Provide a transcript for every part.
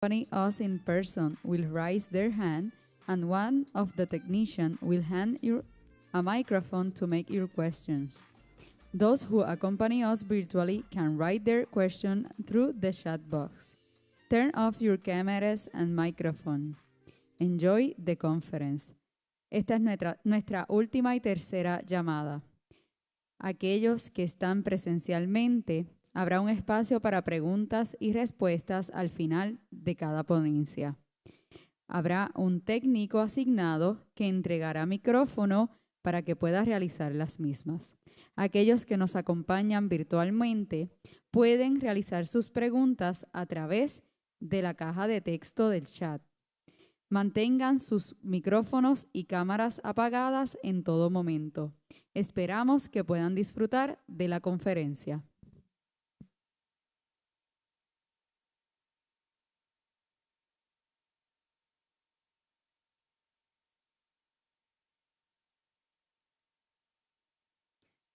accompany us in person will raise their hand, and one of the technicians will hand you a microphone to make your questions. Those who accompany us virtually can write their question through the chat box. Turn off your cameras and microphone. Enjoy the conference. Esta es nuestra última y tercera llamada. Aquellos que están presencialmente, habrá un espacio para preguntas y respuestas al final de cada ponencia. Habrá un técnico asignado que entregará micrófono para que pueda realizar las mismas. Aquellos que nos acompañan virtualmente pueden realizar sus preguntas a través de la caja de texto del chat. Mantengan sus micrófonos y cámaras apagadas en todo momento. Esperamos que puedan disfrutar de la conferencia.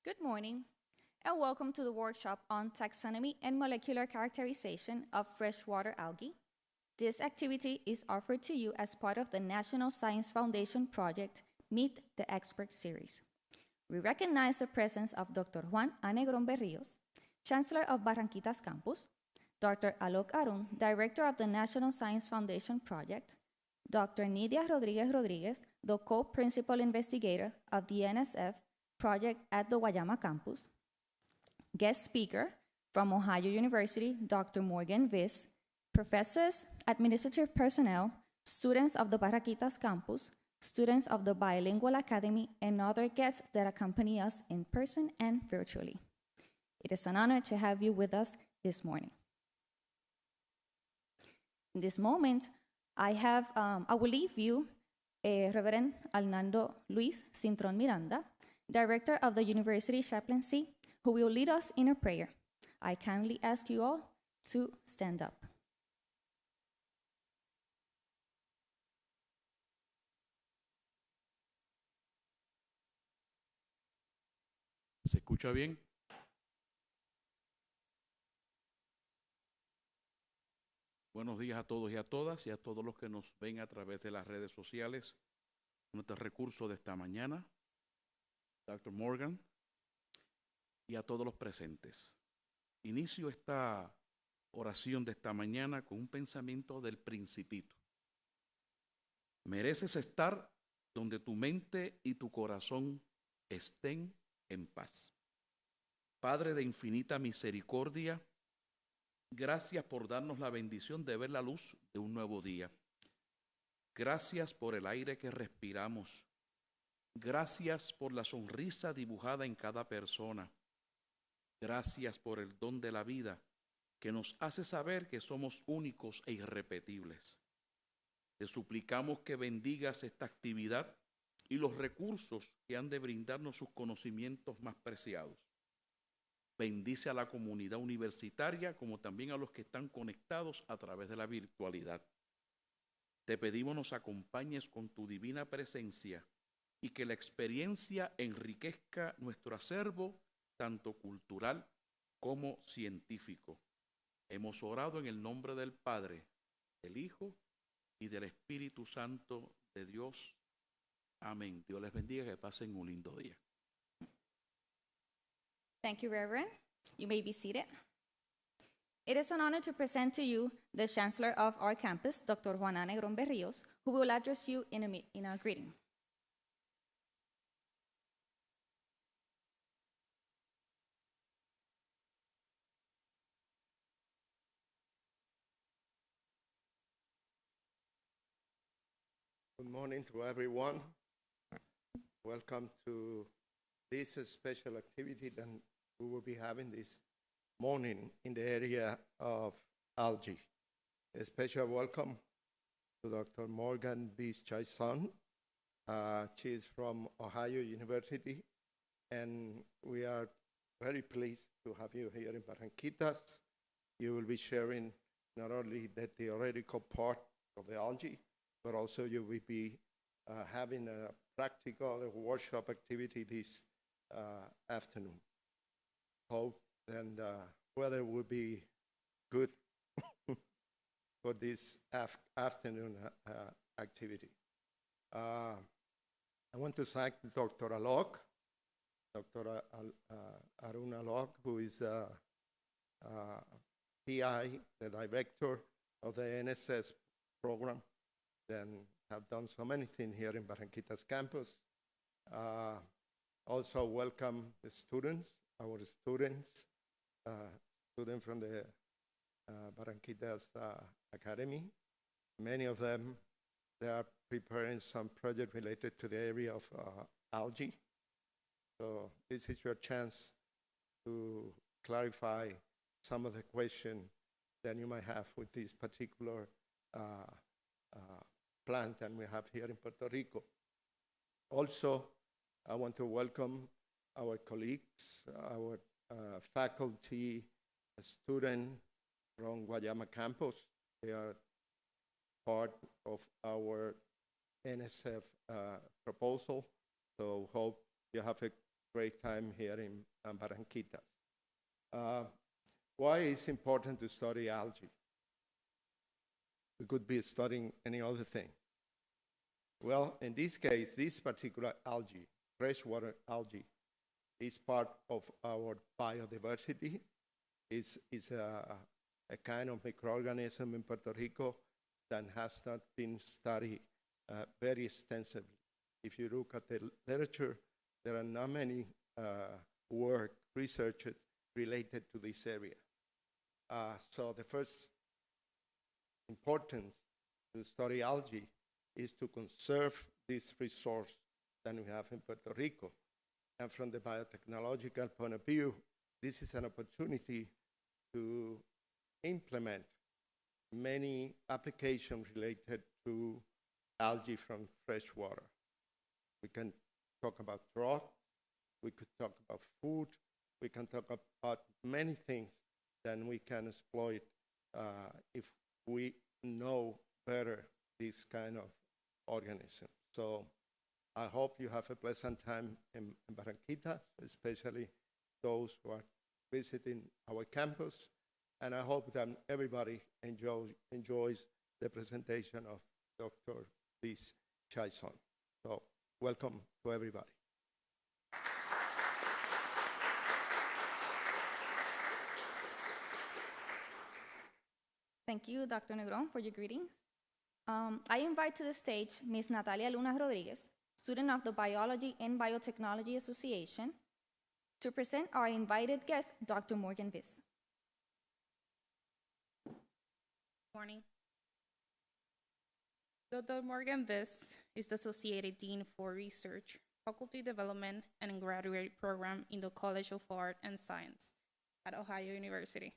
Good morning, and welcome to the workshop on taxonomy and molecular characterization of freshwater algae. This activity is offered to you as part of the National Science Foundation project, Meet the Expert Series. We recognize the presence of Dr. Juan A. Negrón Berríos, Chancellor of Barranquitas Campus, Dr. Alok Arun, Director of the National Science Foundation project, Dr. Nidia Rodriguez Rodriguez, the co-principal investigator of the NSF project at the Guayama campus, guest speaker from Ohio University, Dr. Morgan Viss, professors, administrative personnel, students of the Barranquitas campus, students of the Bilingual Academy, and other guests that accompany us in person and virtually. It is an honor to have you with us this morning. In this moment, I will leave you Reverend Arnaldo Luis Cintron Miranda, Director of the University Chaplaincy, who will lead us in a prayer. I kindly ask you all to stand up. ¿Se escucha bien? Buenos días a todos y a todas y a todos los que nos ven a través de las redes sociales. Nuestro recurso de esta mañana, Dr. Morgan, y a todos los presentes. Inicio esta oración de esta mañana con un pensamiento del Principito. Mereces estar donde tu mente y tu corazón estén en paz. Padre de infinita misericordia, gracias por darnos la bendición de ver la luz de un nuevo día. Gracias por el aire que respiramos. Gracias por la sonrisa dibujada en cada persona. Gracias por el don de la vida que nos hace saber que somos únicos e irrepetibles. Te suplicamos que bendigas esta actividad y los recursos que han de brindarnos sus conocimientos más preciados. Bendice a la comunidad universitaria como también a los que están conectados a través de la virtualidad. Te pedimos nos acompañes con tu divina presencia y que la experiencia enriquezca nuestro acervo, tanto cultural como científico. Hemos orado en el nombre del Padre, del Hijo y del Espíritu Santo de Dios. Amén. Dios les bendiga, que pasen un lindo día. Thank you, Reverend. You may be seated. It is an honor to present to you the Chancellor of our campus, Dr. Juan A. Negrón Berríos, who will address you in a greeting. Good morning to everyone. Welcome to this special activity that we will be having this morning in the area of algae. A special welcome to Dr. Morgan B. Chaison. She is from Ohio University, and we are very pleased to have you here in Barranquitas. You will be sharing not only the theoretical part of the algae, but also you will be having a practical workshop activity this afternoon. Hope and weather will be good for this afternoon activity. I want to thank Dr. Alok, Dr. Arun Alok, who is PI, the director of the NSS program, then have done so many things here in Barranquitas campus. Also welcome the students, our students, students from the Barranquitas Academy. Many of them, they are preparing some project related to the area of algae. So this is your chance to clarify some of the questions that you might have with this particular plant that we have here in Puerto Rico. Also, I want to welcome our colleagues, our faculty, students from Guayama campus. They are part of our NSF proposal, so hope you have a great time here in Barranquitas. Why is it important to study algae? We could be studying any other thing. Well, in this case, this particular algae, freshwater algae, is part of our biodiversity. It's a kind of microorganism in Puerto Rico that has not been studied very extensively. If you look at the literature, there are not many researches related to this area. So the first importance to study algae is to conserve this resource that we have in Puerto Rico. And from the biotechnological point of view, this is an opportunity to implement many applications related to algae from freshwater. We can talk about drought, we could talk about food, we can talk about many things that we can exploit if we know better this kind of organism. So I hope you have a pleasant time in Barranquitas, especially those who are visiting our campus. And I hope that everybody enjoys the presentation of Dr. Liz Chaison. So welcome to everybody. Thank you, Dr. Negron, for your greetings. I invite to the stage Ms. Natalia Luna Rodriguez, student of the Biology and Biotechnology Association, to present our invited guest, Dr. Morgan Viss. Morning. Dr. Morgan Viss is the Associate Dean for Research, Faculty Development, and Graduate Program in the College of Art and Science at Ohio University,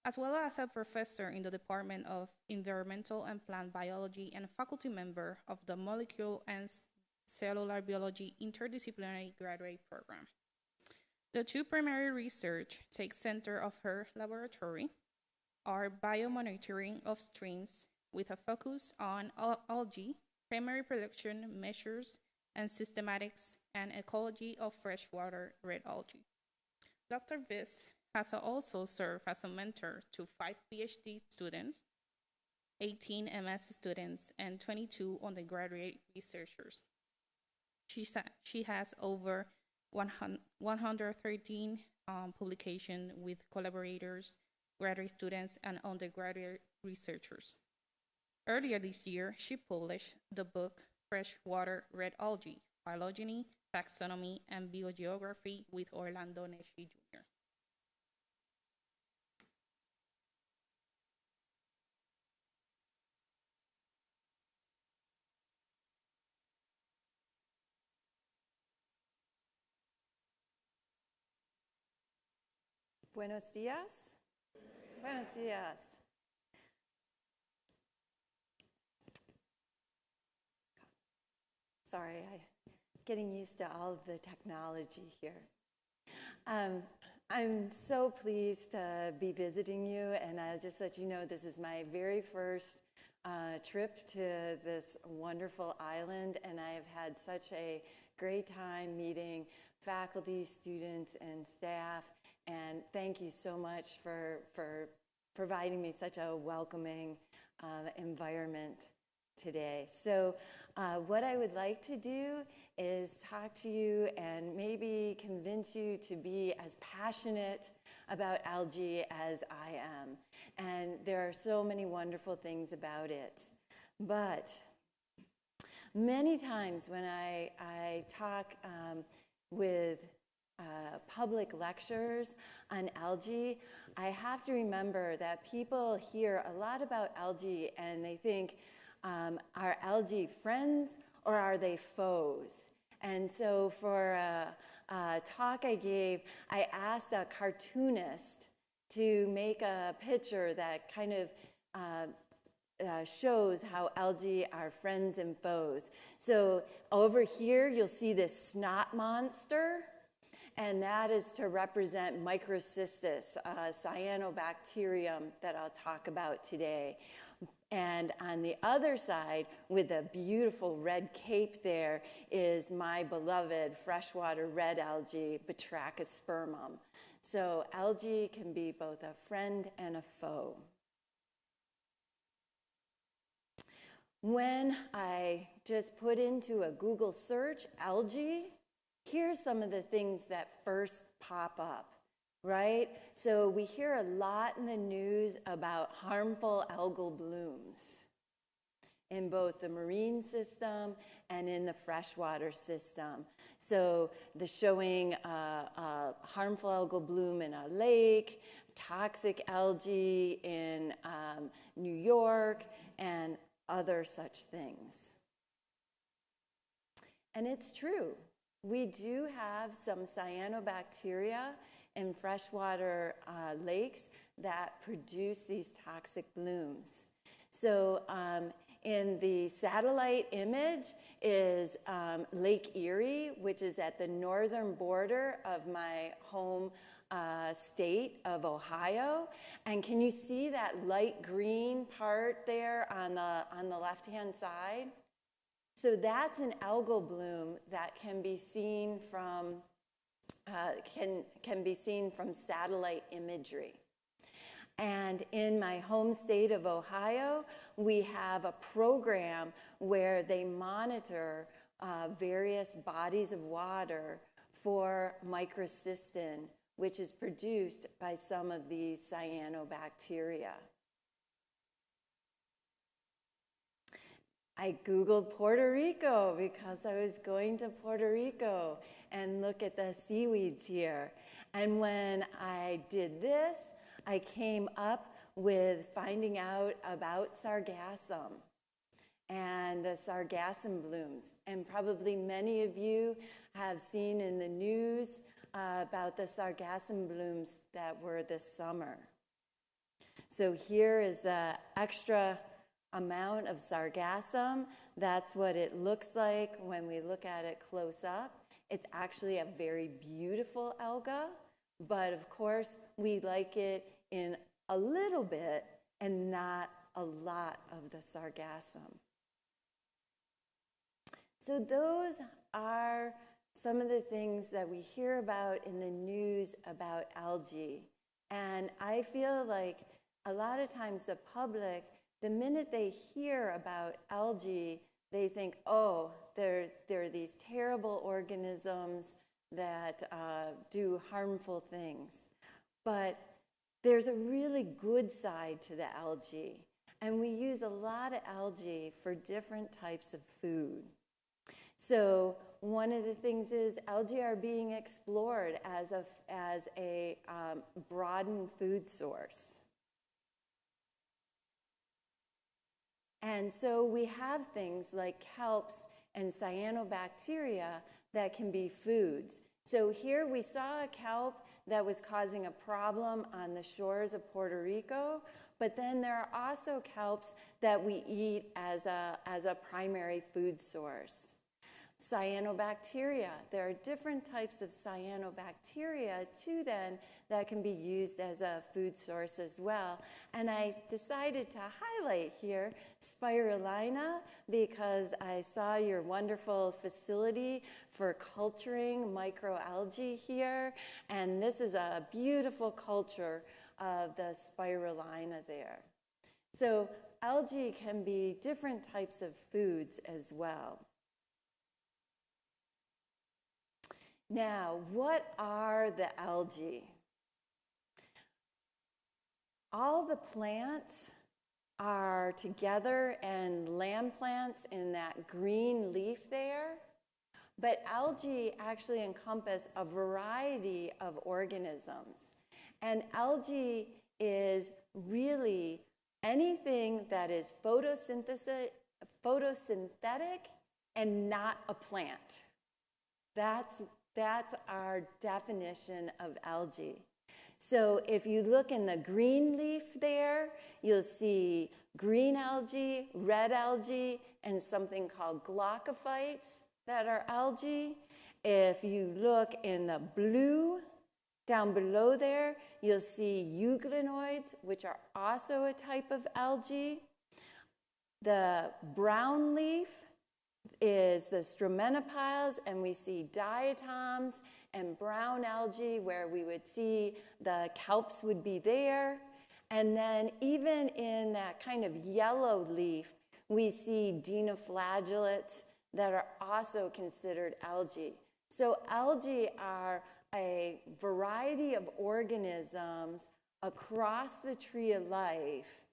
as well as a professor in the Department of Environmental and Plant Biology and faculty member of the Molecular and Cellular Biology Interdisciplinary Graduate Program. The two primary research take center of her laboratory are biomonitoring of streams with a focus on algae, primary production measures, and systematics and ecology of freshwater red algae. Dr. Viss has also served as a mentor to 5 PhD students, 18 MS students, and 22 undergraduate researchers. She has over 113 publications with collaborators, graduate students, and undergraduate researchers. Earlier this year, she published the book Freshwater Red Algae, Phylogeny, Taxonomy, and Biogeography with Orlando Neshi Jr. Buenos días. Buenos días. Sorry, I'm getting used to all of the technology here. I'm so pleased to be visiting you, and I'll just let you know this is my very first trip to this wonderful island, and I've had such a great time meeting faculty, students, and staff. And thank you so much for providing me such a welcoming environment today. So what I would like to do is talk to you and maybe convince you to be as passionate about algae as I am. And there are so many wonderful things about it. But many times when I talk with public lectures on algae, I have to remember that people hear a lot about algae and they think, are algae friends or are they foes? And so for a talk I gave, I asked a cartoonist to make a picture that kind of shows how algae are friends and foes. So over here, you'll see this snot monster, and that is to represent microcystis, a cyanobacterium that I'll talk about today. And on the other side, with a beautiful red cape there, is my beloved freshwater red algae, Batrachospermum. So algae can be both a friend and a foe. When I just put into a Google search algae, here's some of the things that first pop up, right? So we hear a lot in the news about harmful algal blooms in both the marine system and in the freshwater system. So the showing a harmful algal bloom in a lake, toxic algae in New York, and other such things. And it's true. We do have some cyanobacteria in freshwater lakes that produce these toxic blooms. So in the satellite image is Lake Erie, which is at the northern border of my home state of Ohio. And can you see that light green part there on the left-hand side? So that's an algal bloom that can be seen from can be seen from satellite imagery. And in my home state of Ohio, we have a program where they monitor various bodies of water for microcystin, which is produced by some of these cyanobacteria. I Googled Puerto Rico because I was going to Puerto Rico and look at the seaweeds here. And when I did this, I came up with finding out about sargassum and the sargassum blooms. And probably many of you have seen in the news about the sargassum blooms that were this summer. So here is an extra amount of sargassum. That's what it looks like when we look at it close up. It's actually a very beautiful alga, but of course we like it in a little bit and not a lot of the sargassum. So those are some of the things that we hear about in the news about algae. And I feel like a lot of times the public, the minute they hear about algae, they think, oh, there are these terrible organisms that do harmful things. But there's a really good side to the algae. And we use a lot of algae for different types of food. So one of the things is algae are being explored as a broadened food source. And so we have things like kelps and cyanobacteria that can be foods. So here we saw a kelp that was causing a problem on the shores of Puerto Rico, but then there are also kelps that we eat as a primary food source. Cyanobacteria, there are different types of cyanobacteria too then that can be used as a food source as well. And I decided to highlight here spirulina because I saw your wonderful facility for culturing microalgae here. And this is a beautiful culture of the spirulina there. So algae can be different types of foods as well. Now, what are the algae? All the plants are together, and land plants in that green leaf there. But algae actually encompass a variety of organisms. And algae is really anything that is photosynthetic and not a plant. That's our definition of algae. So if you look in the green leaf there, you'll see green algae, red algae, and something called glaucophytes that are algae. If you look in the blue, down below there, you'll see euglenoids, which are also a type of algae. The brown leaf is the stromenophiles, and we see diatoms and brown algae where we would see the kelps would be there. And then even in that kind of yellow leaf, we see dinoflagellates that are also considered algae. So algae are a variety of organisms across the tree of life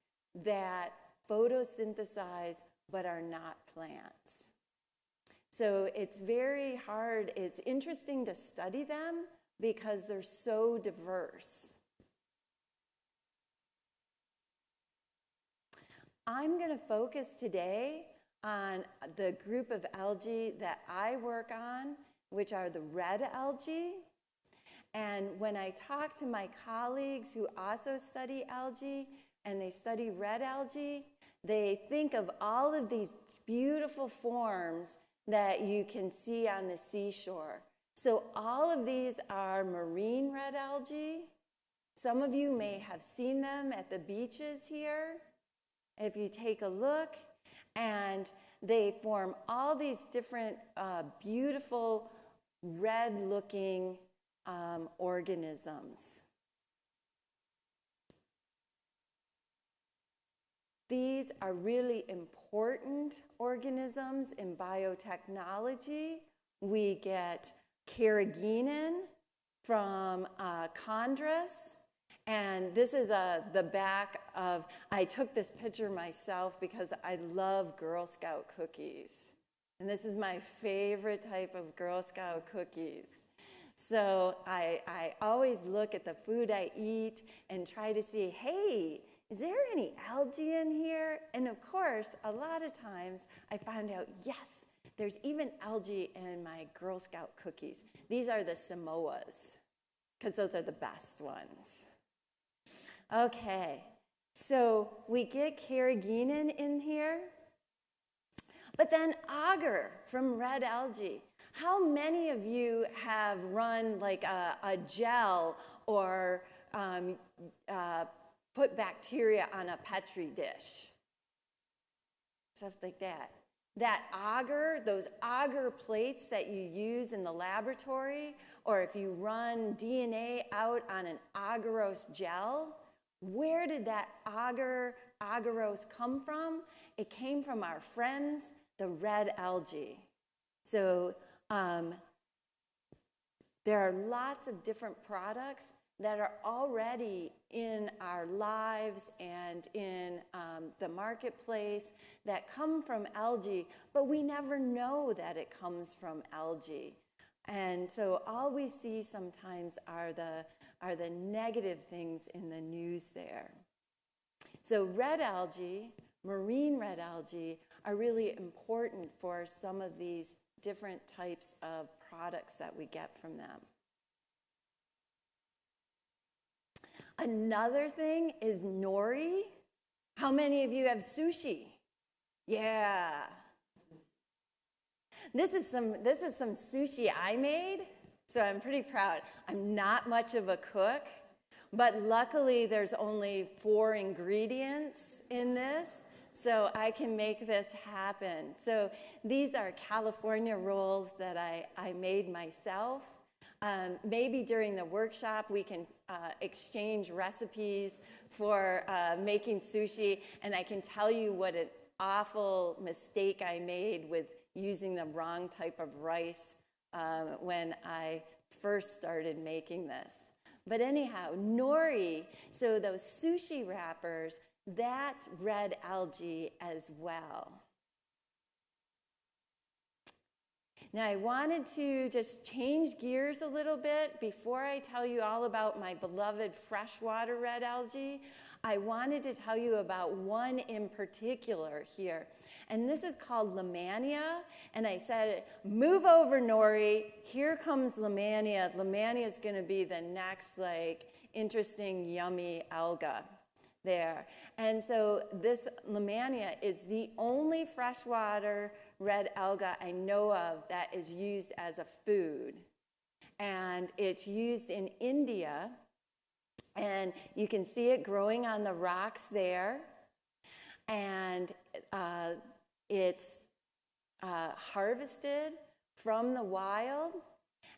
that photosynthesize but are not plants. So it's very hard, it's interesting to study them because they're so diverse. I'm going to focus today on the group of algae that I work on, which are the red algae. And when I talk to my colleagues who also study algae and they study red algae, they think of all of these beautiful forms that you can see on the seashore. So all of these are marine red algae. Some of you may have seen them at the beaches here. If you take a look, and they form all these different beautiful red-looking organisms. These are really important organisms in biotechnology. We get carrageenan from chondrus. And this is the back of, I took this picture myself because I love Girl Scout cookies. And this is my favorite type of Girl Scout cookies. So I always look at the food I eat and try to see, hey, is there any algae in here? And of course, a lot of times I found out, yes, there's even algae in my Girl Scout cookies. These are the Samoas, because those are the best ones. Okay, so we get carrageenan in here, but then agar from red algae. How many of you have run like a gel or put bacteria on a Petri dish? Stuff like that. That agar, those agar plates that you use in the laboratory, or if you run DNA out on an agarose gel, where did that agarose come from? It came from our friends, the red algae. So there are lots of different products that are already in our lives and in the marketplace that come from algae, but we never know that it comes from algae. And so all we see sometimes are the negative things in the news there. So red algae, marine red algae, are really important for some of these different types of products that we get from them. Another thing is nori. How many of you have sushi? Yeah. This is some sushi I made, so I'm pretty proud. I'm not much of a cook, but luckily there's only 4 ingredients in this, so I can make this happen. So these are California rolls that I made myself. Maybe during the workshop we can exchange recipes for making sushi, and I can tell you what an awful mistake I made with using the wrong type of rice when I first started making this. But anyhow, nori, so those sushi wrappers, that's red algae as well. Now I wanted to just change gears a little bit. Before I tell you all about my beloved freshwater red algae, I wanted to tell you about one in particular here. And this is called Lemania. And I said, move over, Nori. Here comes Lemania. Lemania is going to be the next, like, interesting, yummy alga there. And so this Lemania is the only freshwater red alga I know of that is used as a food. And it's used in India. And you can see it growing on the rocks there. And it's harvested from the wild,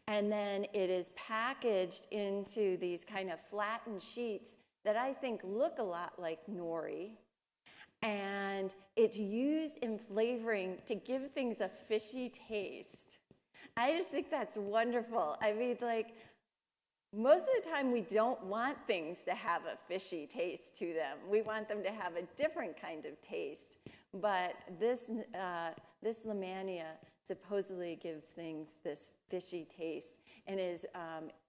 and then it is packaged into these kind of flattened sheets that I think look a lot like nori. And it's used in flavoring to give things a fishy taste. I just think that's wonderful. I mean, like, most of the time we don't want things to have a fishy taste to them. We want them to have a different kind of taste. But this Lemania supposedly gives things this fishy taste and is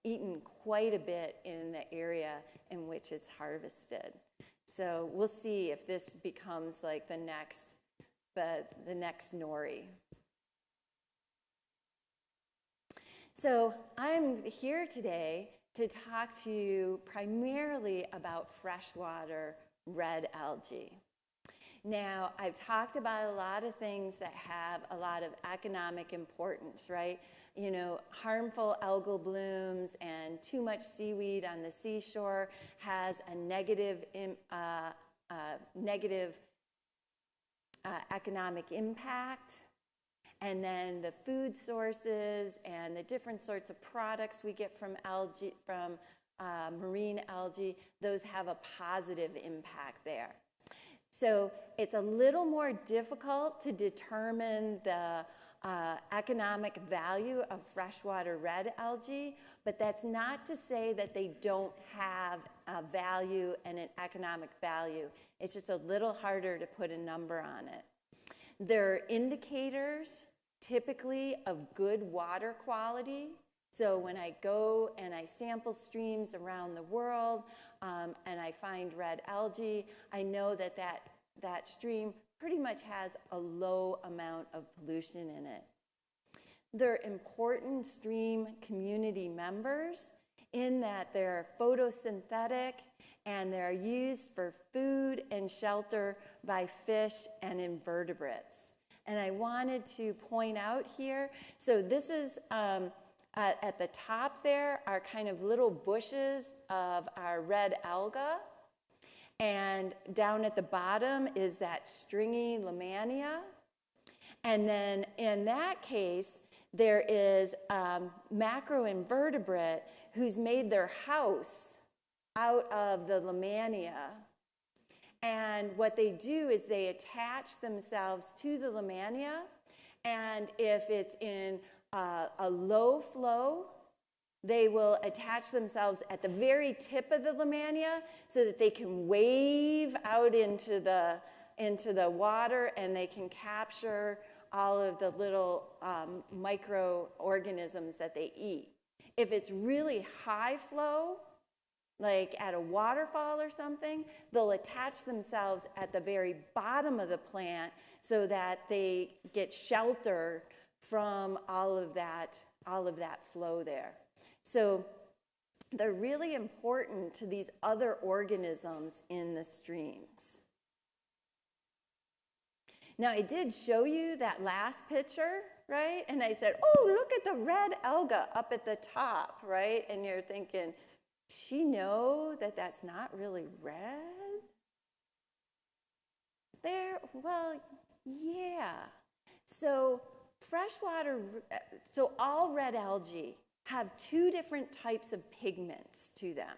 eaten quite a bit in the area in which it's harvested. So we'll see if this becomes like the next nori. So I'm here today to talk to you primarily about freshwater red algae. Now, I've talked about a lot of things that have a lot of economic importance, right? You know, harmful algal blooms and too much seaweed on the seashore has a negative economic impact. And then the food sources and the different sorts of products we get from algae, from marine algae, those have a positive impact there. So it's a little more difficult to determine the economic value of freshwater red algae, but that's not to say that they don't have a value and an economic value. It's just a little harder to put a number on it. They're indicators, typically, of good water quality. So when I go and I sample streams around the world and I find red algae, I know that that stream pretty much has a low amount of pollution in it. They're important stream community members in that they're photosynthetic and they're used for food and shelter by fish and invertebrates. And I wanted to point out here, so this is at the top there are kind of little bushes of our red alga, and down at the bottom is that stringy Lemania. And then in that case, there is a macroinvertebrate who's made their house out of the Lemania. And what they do is they attach themselves to the Lemania, and if it's in a low flow, they will attach themselves at the very tip of the Lemania so that they can wave out into the water and they can capture all of the little microorganisms that they eat. If it's really high flow, like at a waterfall or something, they'll attach themselves at the very bottom of the plant so that they get shelter from all of that flow there. So they're really important to these other organisms in the streams. Now, I did show you that last picture, right? And I said, oh, look at the red alga up at the top, right? And you're thinking, does she know that that's not really red? There, well, yeah. So all red algae have two different types of pigments to them.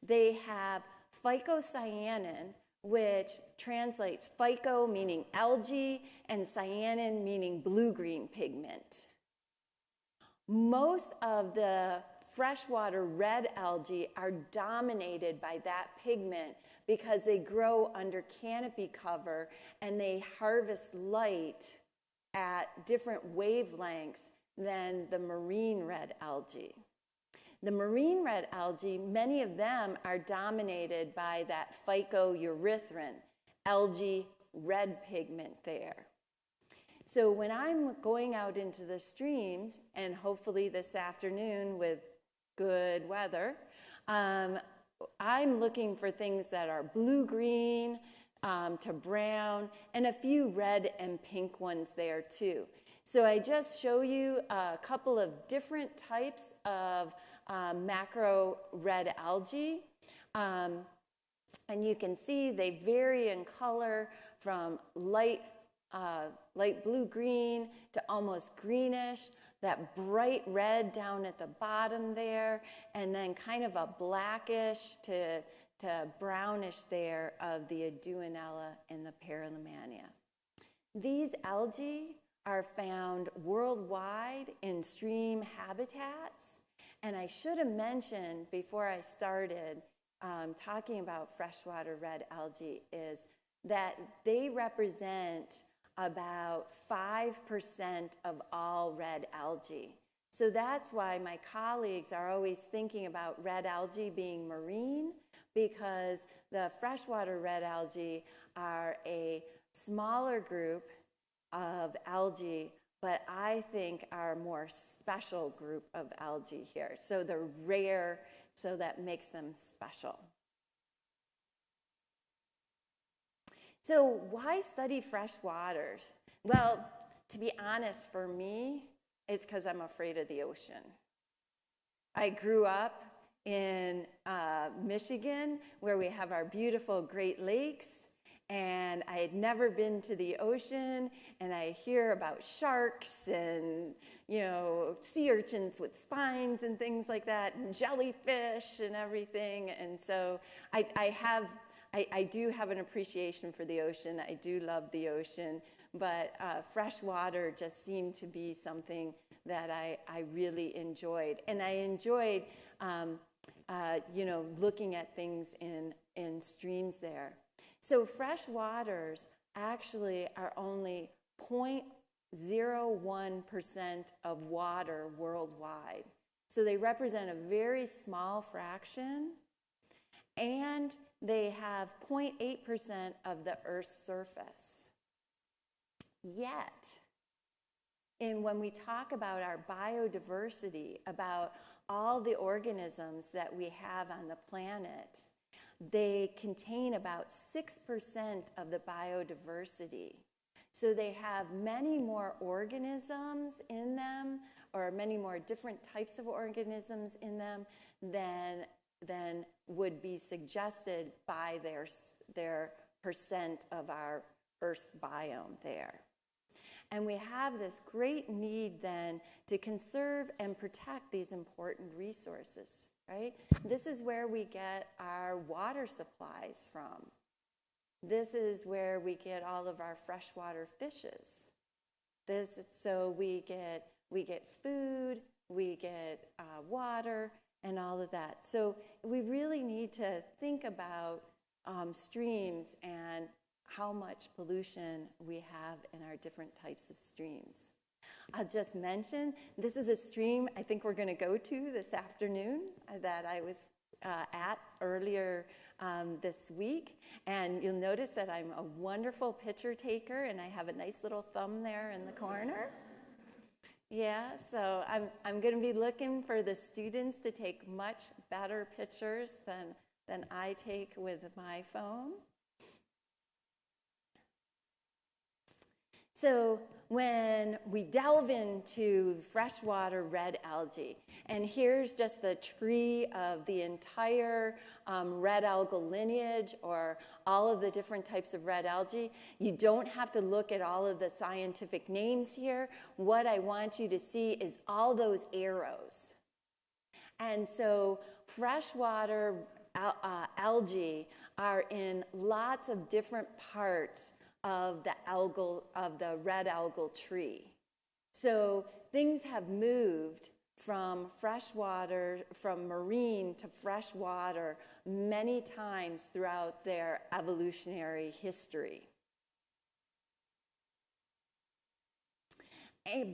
They have phycocyanin, which translates phyco meaning algae and cyanin meaning blue-green pigment. Most of the freshwater red algae are dominated by that pigment because they grow under canopy cover and they harvest light at different wavelengths than the marine red algae. The marine red algae, many of them are dominated by that phycoerythrin, algae red pigment there. So when I'm going out into the streams, and hopefully this afternoon with good weather, I'm looking for things that are blue-green to brown, and a few red and pink ones there too. So I just show you a couple of different types of macro red algae. And you can see they vary in color from light blue-green to almost greenish, that bright red down at the bottom there, and then kind of a blackish to brownish there of the Aduanella and the Paralemania. These algae are found worldwide in stream habitats. And I should have mentioned before I started talking about freshwater red algae is that they represent about 5% of all red algae. So that's why my colleagues are always thinking about red algae being marine, because the freshwater red algae are a smaller group of algae, but I think are a more special group of algae here. So they're rare, so that makes them special. So why study fresh waters? Well, to be honest, for me, it's because I'm afraid of the ocean. I grew up in Michigan, where we have our beautiful Great Lakes, and I had never been to the ocean, and I hear about sharks and, you know, sea urchins with spines and things like that, and jellyfish and everything. And so I do have an appreciation for the ocean. I do love the ocean, but fresh water just seemed to be something that I really enjoyed. And I enjoyed, you know, looking at things in streams there. So fresh waters actually are only 0.01% of water worldwide. So they represent a very small fraction, and they have 0.8% of the Earth's surface. Yet, when we talk about our biodiversity, about all the organisms that we have on the planet, they contain about 6% of the biodiversity. So they have many more organisms in them, or many more different types of organisms in them than would be suggested by their percent of our Earth's biome there. And we have this great need then to conserve and protect these important resources, right? This is where we get our water supplies from. This is where we get all of our freshwater fishes. So we get food, we get water, and all of that. So we really need to think about streams and how much pollution we have in our different types of streams. I'll just mention, this is a stream I think we're going to go to this afternoon that I was at earlier this week. And you'll notice that I'm a wonderful picture taker, and I have a nice little thumb there in the corner. Yeah, so I'm going to be looking for the students to take much better pictures than I take with my phone. So when we delve into freshwater red algae, and here's just the tree of the entire red algal lineage, or all of the different types of red algae. You don't have to look at all of the scientific names here. What I want you to see is all those arrows. And so freshwater algae are in lots of different parts of the red algal tree. So things have moved from freshwater, from marine to freshwater many times throughout their evolutionary history.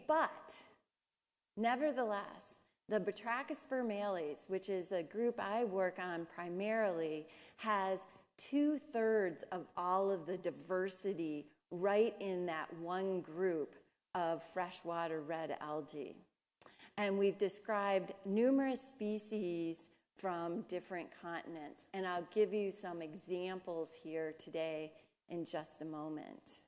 But nevertheless, the Batrachospermales, which is a group I work on primarily, has 2/3 of all of the diversity right in that one group of freshwater red algae. And we've described numerous species from different continents. And I'll give you some examples here today in just a moment.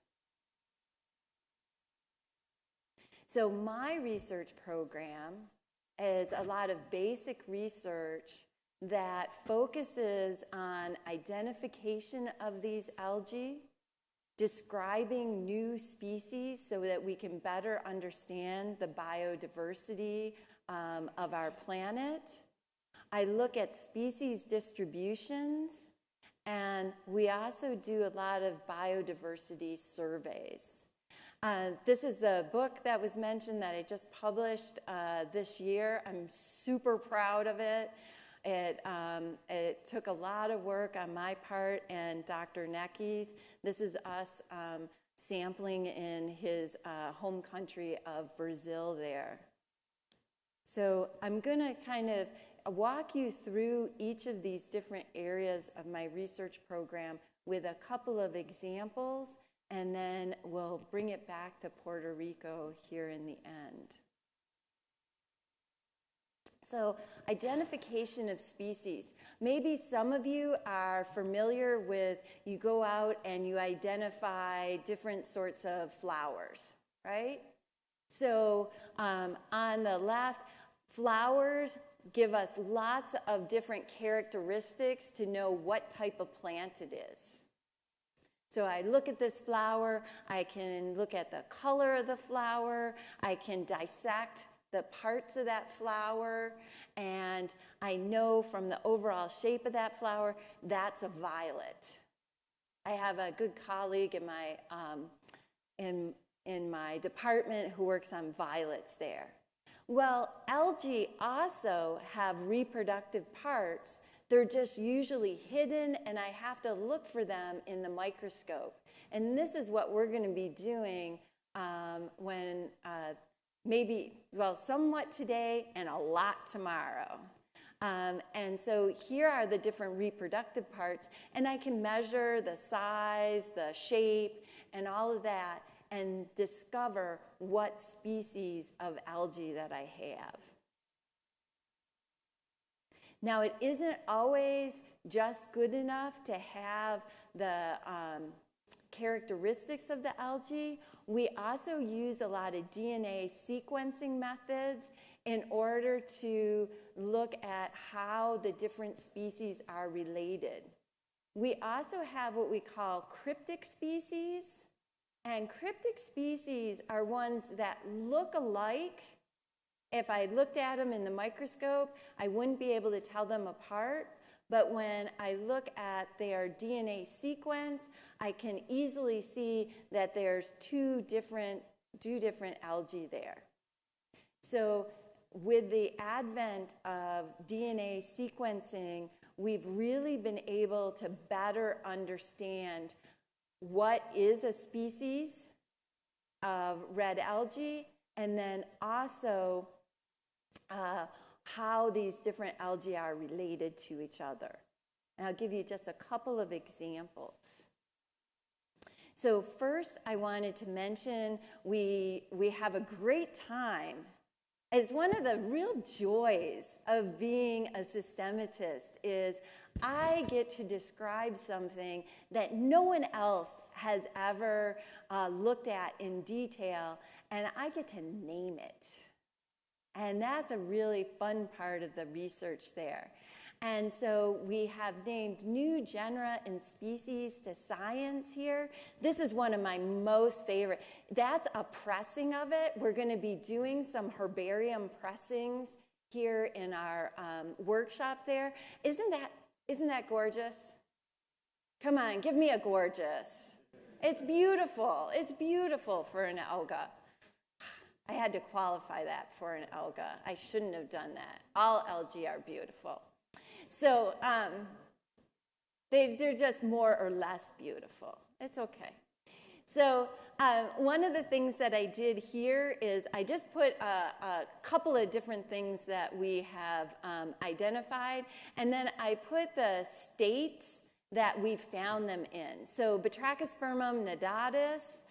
So my research program is a lot of basic research that focuses on identification of these algae, describing new species so that we can better understand the biodiversity of our planet. I look at species distributions, and we also do a lot of biodiversity surveys. This is the book that was mentioned that I just published this year. I'm super proud of it. It took a lot of work on my part and Dr. Necki's. This is us sampling in his home country of Brazil there. So I'm going to kind of walk you through each of these different areas of my research program with a couple of examples, and then we'll bring it back to Puerto Rico here in the end. So, identification of species. Maybe some of you are familiar with, you go out and you identify different sorts of flowers, right? So, on the left, flowers give us lots of different characteristics to know what type of plant it is. So I look at this flower, I can look at the color of the flower, I can dissect the parts of that flower, and I know from the overall shape of that flower, that's a violet. I have a good colleague in my department who works on violets there. Well, algae also have reproductive parts. They're just usually hidden, and I have to look for them in the microscope. And this is what we're going to be doing somewhat today and a lot tomorrow. And so here are the different reproductive parts, and I can measure the size, the shape, and all of that, and discover what species of algae that I have. Now, it isn't always just good enough to have the characteristics of the algae. We also use a lot of DNA sequencing methods in order to look at how the different species are related. We also have what we call cryptic species, and cryptic species are ones that look alike. If I looked at them in the microscope, I wouldn't be able to tell them apart. But when I look at their DNA sequence, I can easily see that there's two different algae there. So with the advent of DNA sequencing, we've really been able to better understand what is a species of red algae, and then also how these different algae are related to each other. And I'll give you just a couple of examples. So first, I wanted to mention we have a great time. It's one of the real joys of being a systematist is I get to describe something that no one else has ever looked at in detail, and I get to name it. And that's a really fun part of the research there. And so we have named new genera and species to science here. This is one of my most favorite. That's a pressing of it. We're going to be doing some herbarium pressings here in our workshop there. Isn't that gorgeous? Come on, give me a gorgeous. It's beautiful. It's beautiful for an alga. I had to qualify that for an alga. I shouldn't have done that. All algae are beautiful. So they're just more or less beautiful. It's okay. So one of the things that I did here is I just put a couple of different things that we have identified, and then I put the states that we found them in. So Batrachospermum nidatus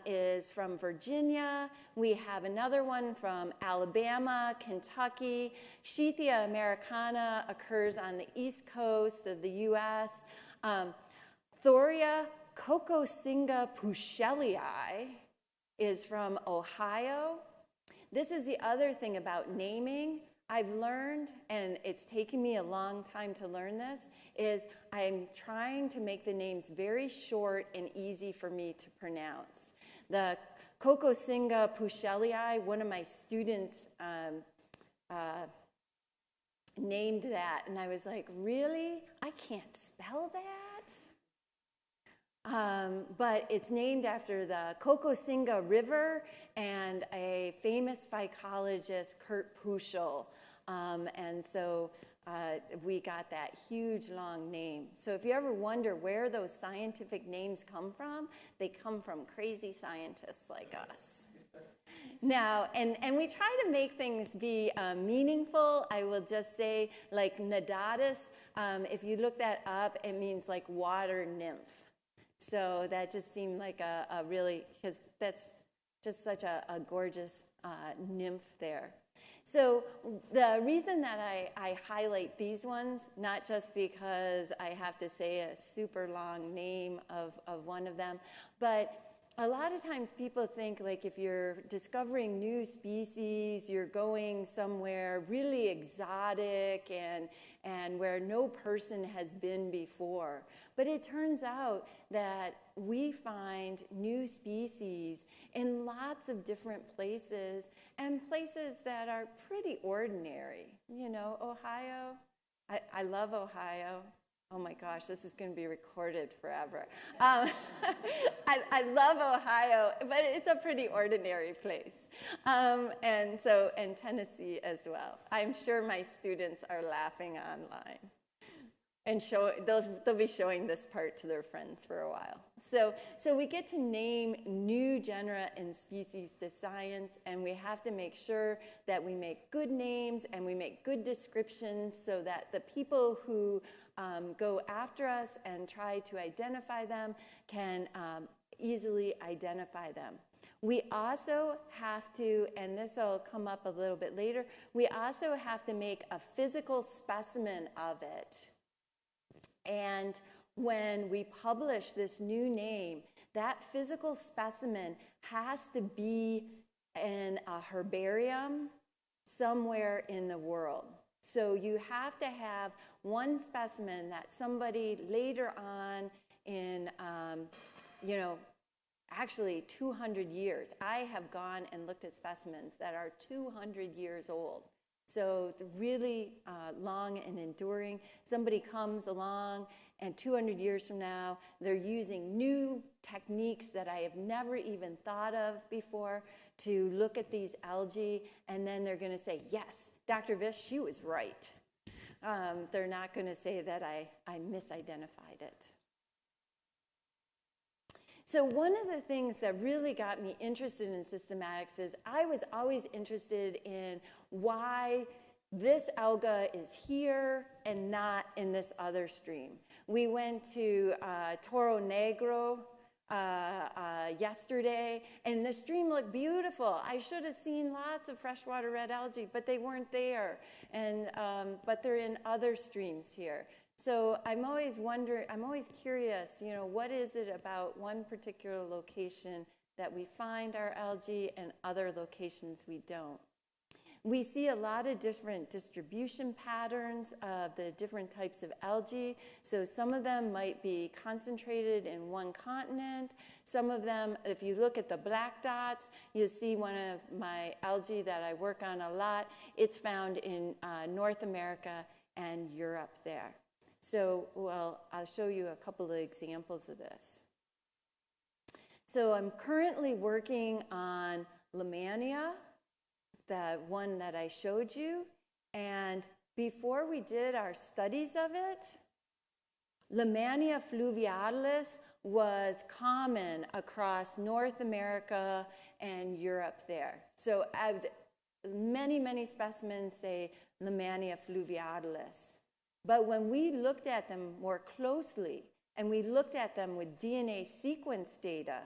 is from Virginia. We have another one from Alabama, Kentucky. Sheathia americana occurs on the east coast of the U.S. Thoria Cocosinga puschellii is from Ohio. This is the other thing about naming. I've learned, and it's taken me a long time to learn this, is I'm trying to make the names very short and easy for me to pronounce. The Cocosinga puschellii, one of my students named that, and I was like, really? I can't spell that? But it's named after the Cocosinga River and a famous phycologist, Kurt Puschel. And so we got that huge long name. So if you ever wonder where those scientific names come from, they come from crazy scientists like us. Now, and we try to make things be meaningful. I will just say, like nidatus, if you look that up, it means like water nymph. So that just seemed like a really, because that's just such a gorgeous nymph there. So the reason that I highlight these ones, not just because I have to say a super long name of one of them, but a lot of times people think like if you're discovering new species, you're going somewhere really exotic and where no person has been before. But it turns out that we find new species in lots of different places and places that are pretty ordinary. You know, Ohio, I love Ohio. Oh my gosh, this is going to be recorded forever. I love Ohio, but it's a pretty ordinary place. And Tennessee as well. I'm sure my students are laughing online. And they'll be showing this part to their friends for a while. So we get to name new genera and species to science, and we have to make sure that we make good names and we make good descriptions so that the people who go after us and try to identify them can easily identify them. We also have to, and this will come up a little bit later, we also have to make a physical specimen of it. And when we publish this new name, that physical specimen has to be in a herbarium somewhere in the world. So you have to have one specimen that somebody later on in, actually 200 years. I have gone and looked at specimens that are 200 years old. So really long and enduring. Somebody comes along and 200 years from now, they're using new techniques that I have never even thought of before to look at these algae, and then they're going to say, yes, Dr. Vish, she was right. They're not going to say that I misidentified it. So one of the things that really got me interested in systematics is I was always interested in why this alga is here and not in this other stream. We went to Toro Negro yesterday, and the stream looked beautiful. I should have seen lots of freshwater red algae, but they weren't there. And but they're in other streams here. So I'm always curious, what is it about one particular location that we find our algae and other locations we don't? We see a lot of different distribution patterns of the different types of algae. So some of them might be concentrated in one continent. Some of them, if you look at the black dots, you'll see one of my algae that I work on a lot. It's found in North America and Europe there. So, well, I'll show you a couple of examples of this. So I'm currently working on Lamania, the one that I showed you. And before we did our studies of it, Lamania fluvialis was common across North America and Europe there. So many, many specimens say Lamania fluvialis. But when we looked at them more closely and we looked at them with DNA sequence data,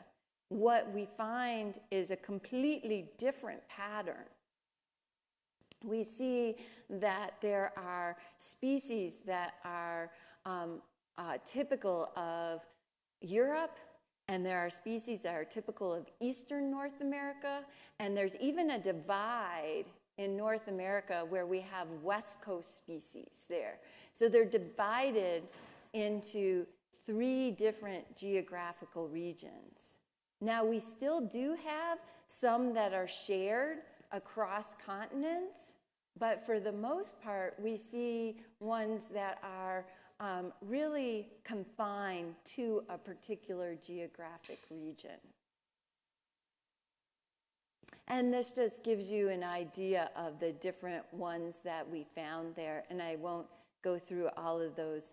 what we find is a completely different pattern. We see that there are species that are typical of Europe, and there are species that are typical of Eastern North America, and there's even a divide in North America where we have West Coast species there. So they're divided into 3 different geographical regions. Now, we still do have some that are shared across continents, but for the most part, we see ones that are really confined to a particular geographic region. And this just gives you an idea of the different ones that we found there, and I won't go through all of those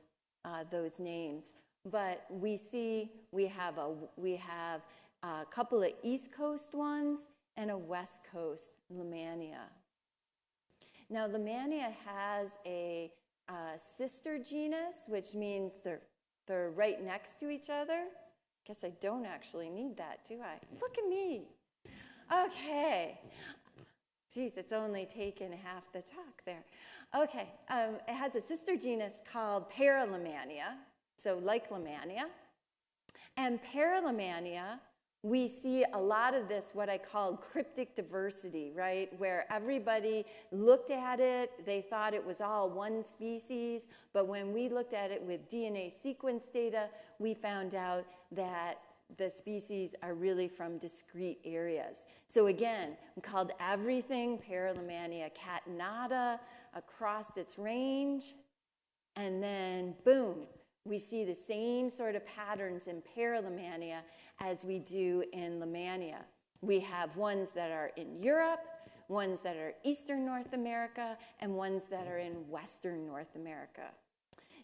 names. But we see we have a couple of East Coast ones and a West Coast Lamania. Now, Lamania has a sister genus, which means they're right next to each other. Guess I don't actually need that, do I? Look at me. Okay. Geez, it's only taken half the talk there. Okay, it has a sister genus called Paralamania, so like Lamania. And Paralamania, we see a lot of this, what I call cryptic diversity, right? Where everybody looked at it, they thought it was all one species, but when we looked at it with DNA sequence data, we found out that the species are really from discrete areas. So again, we called everything Paralamania catenata across its range, and then boom, we see the same sort of patterns in Paralamania as we do in Lamania. We have ones that are in Europe, ones that are Eastern North America, and ones that are in Western North America.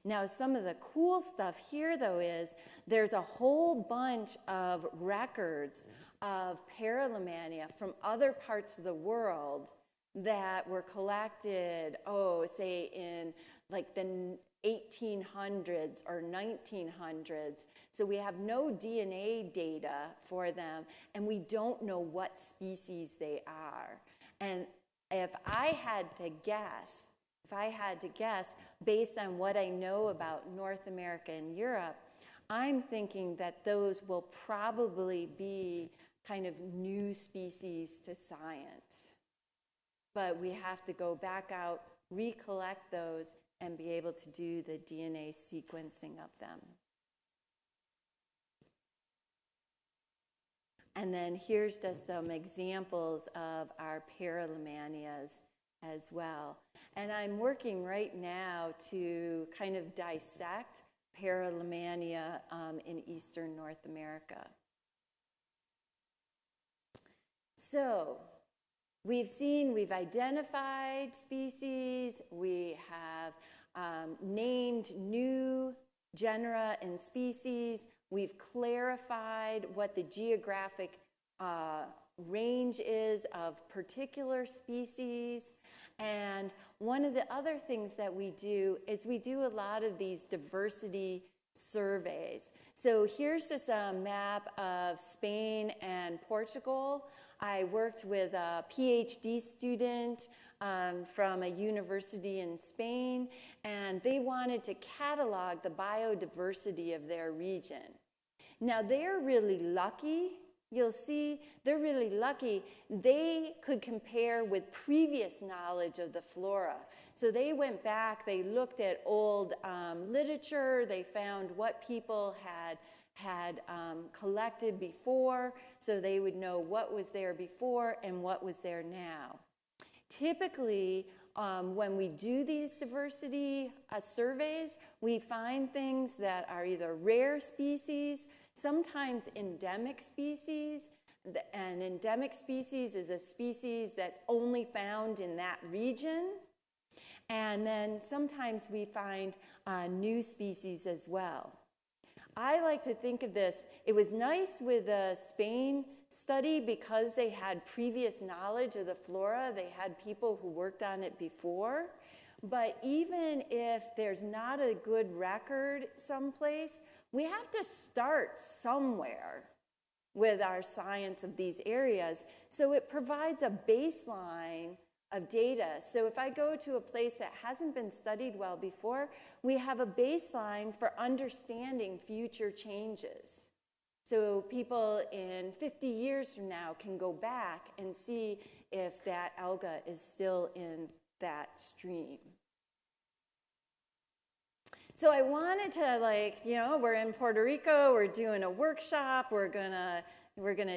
Now, some of the cool stuff here, though, is there's a whole bunch of records of Paralamania from other parts of the world that were collected, say in like the 1800s or 1900s. So we have no DNA data for them, and we don't know what species they are. And if I had to guess, based on what I know about North America and Europe, I'm thinking that those will probably be kind of new species to science. But we have to go back out, recollect those, and be able to do the DNA sequencing of them. And then here's just some examples of our Paralamanias as well. And I'm working right now to kind of dissect Paralamania in Eastern North America. So we've identified species, we have named new genera and species, we've clarified what the geographic range is of particular species. And one of the other things that we do is we do a lot of these diversity surveys. So here's just a map of Spain and Portugal. I worked with a PhD student from a university in Spain, and they wanted to catalog the biodiversity of their region. Now, they're really lucky you'll see they're really lucky. They could compare with previous knowledge of the flora. So they went back, they looked at old literature, they found what people had collected before, so they would know what was there before and what was there now. Typically, when we do these diversity surveys, we find things that are either rare species, sometimes endemic species. An endemic species is a species that's only found in that region. And then sometimes we find new species as well. I like to think of this, it was nice with the Spain study because they had previous knowledge of the flora, they had people who worked on it before, but even if there's not a good record someplace, we have to start somewhere with our science of these areas, so it provides a baseline of data. So if I go to a place that hasn't been studied well before, we have a baseline for understanding future changes. So people in 50 years from now can go back and see if that alga is still in that stream. So I wanted to, like, you know, we're in Puerto Rico, we're doing a workshop, we're gonna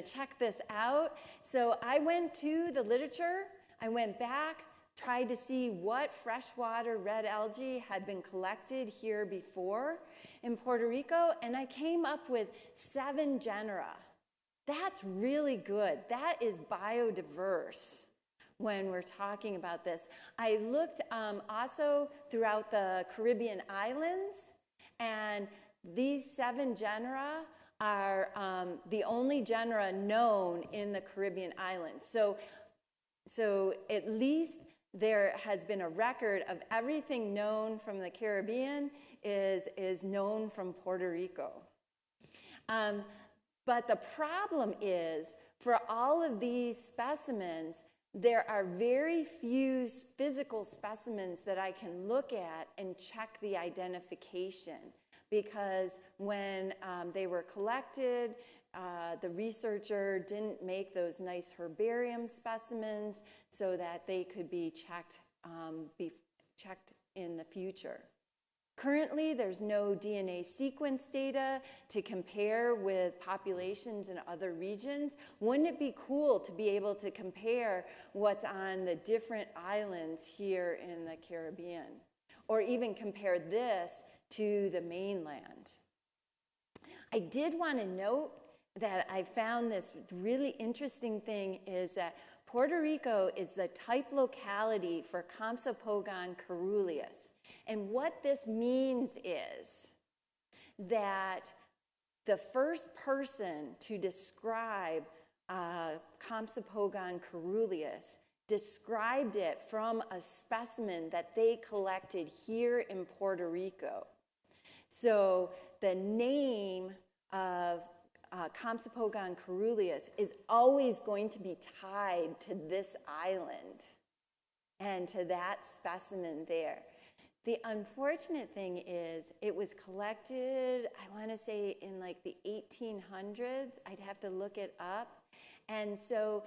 check this out. So I went to the literature, I went back, tried to see what freshwater red algae had been collected here before in Puerto Rico, and I came up with 7 genera. That's really good. That is biodiverse when we're talking about this. I looked also throughout the Caribbean islands, and these 7 genera are the only genera known in the Caribbean islands. So at least there has been a record of everything known from the Caribbean is known from Puerto Rico. But the problem is, for all of these specimens, there are very few physical specimens that I can look at and check the identification, because when they were collected, the researcher didn't make those nice herbarium specimens so that they could be checked in the future. Currently, there's no DNA sequence data to compare with populations in other regions. Wouldn't it be cool to be able to compare what's on the different islands here in the Caribbean? Or even compare this to the mainland? I did want to note that I found this really interesting thing is that Puerto Rico is the type locality for Compsopogon caeruleus. And what this means is that the first person to describe Compsopogon caeruleus described it from a specimen that they collected here in Puerto Rico. So the name of Compsopogon caeruleus is always going to be tied to this island and to that specimen there. The unfortunate thing is it was collected, I want to say, in like the 1800s. I'd have to look it up. And so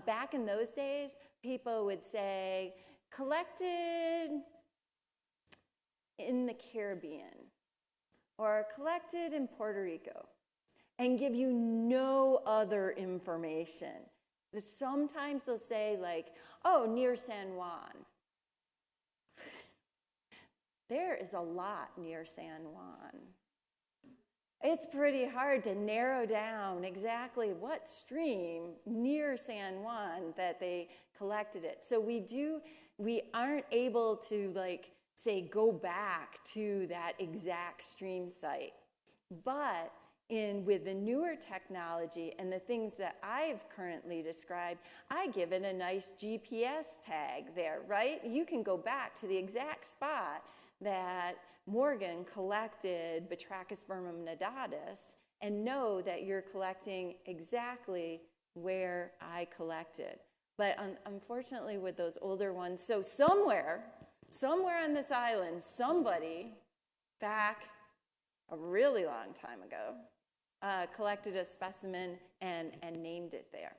back in those days, people would say, collected in the Caribbean or collected in Puerto Rico, and give you no other information. Sometimes they'll say, like, oh, near San Juan. There is a lot near San Juan. It's pretty hard to narrow down exactly what stream near San Juan that they collected it. So we aren't able to, like, say, go back to that exact stream site. But with the newer technology and the things that I've currently described, I give it a nice GPS tag there, right? You can go back to the exact spot that Morgan collected Batrachospermum nodatus and know that you're collecting exactly where I collected. But unfortunately with those older ones, so somewhere on this island, somebody back a really long time ago collected a specimen and named it there.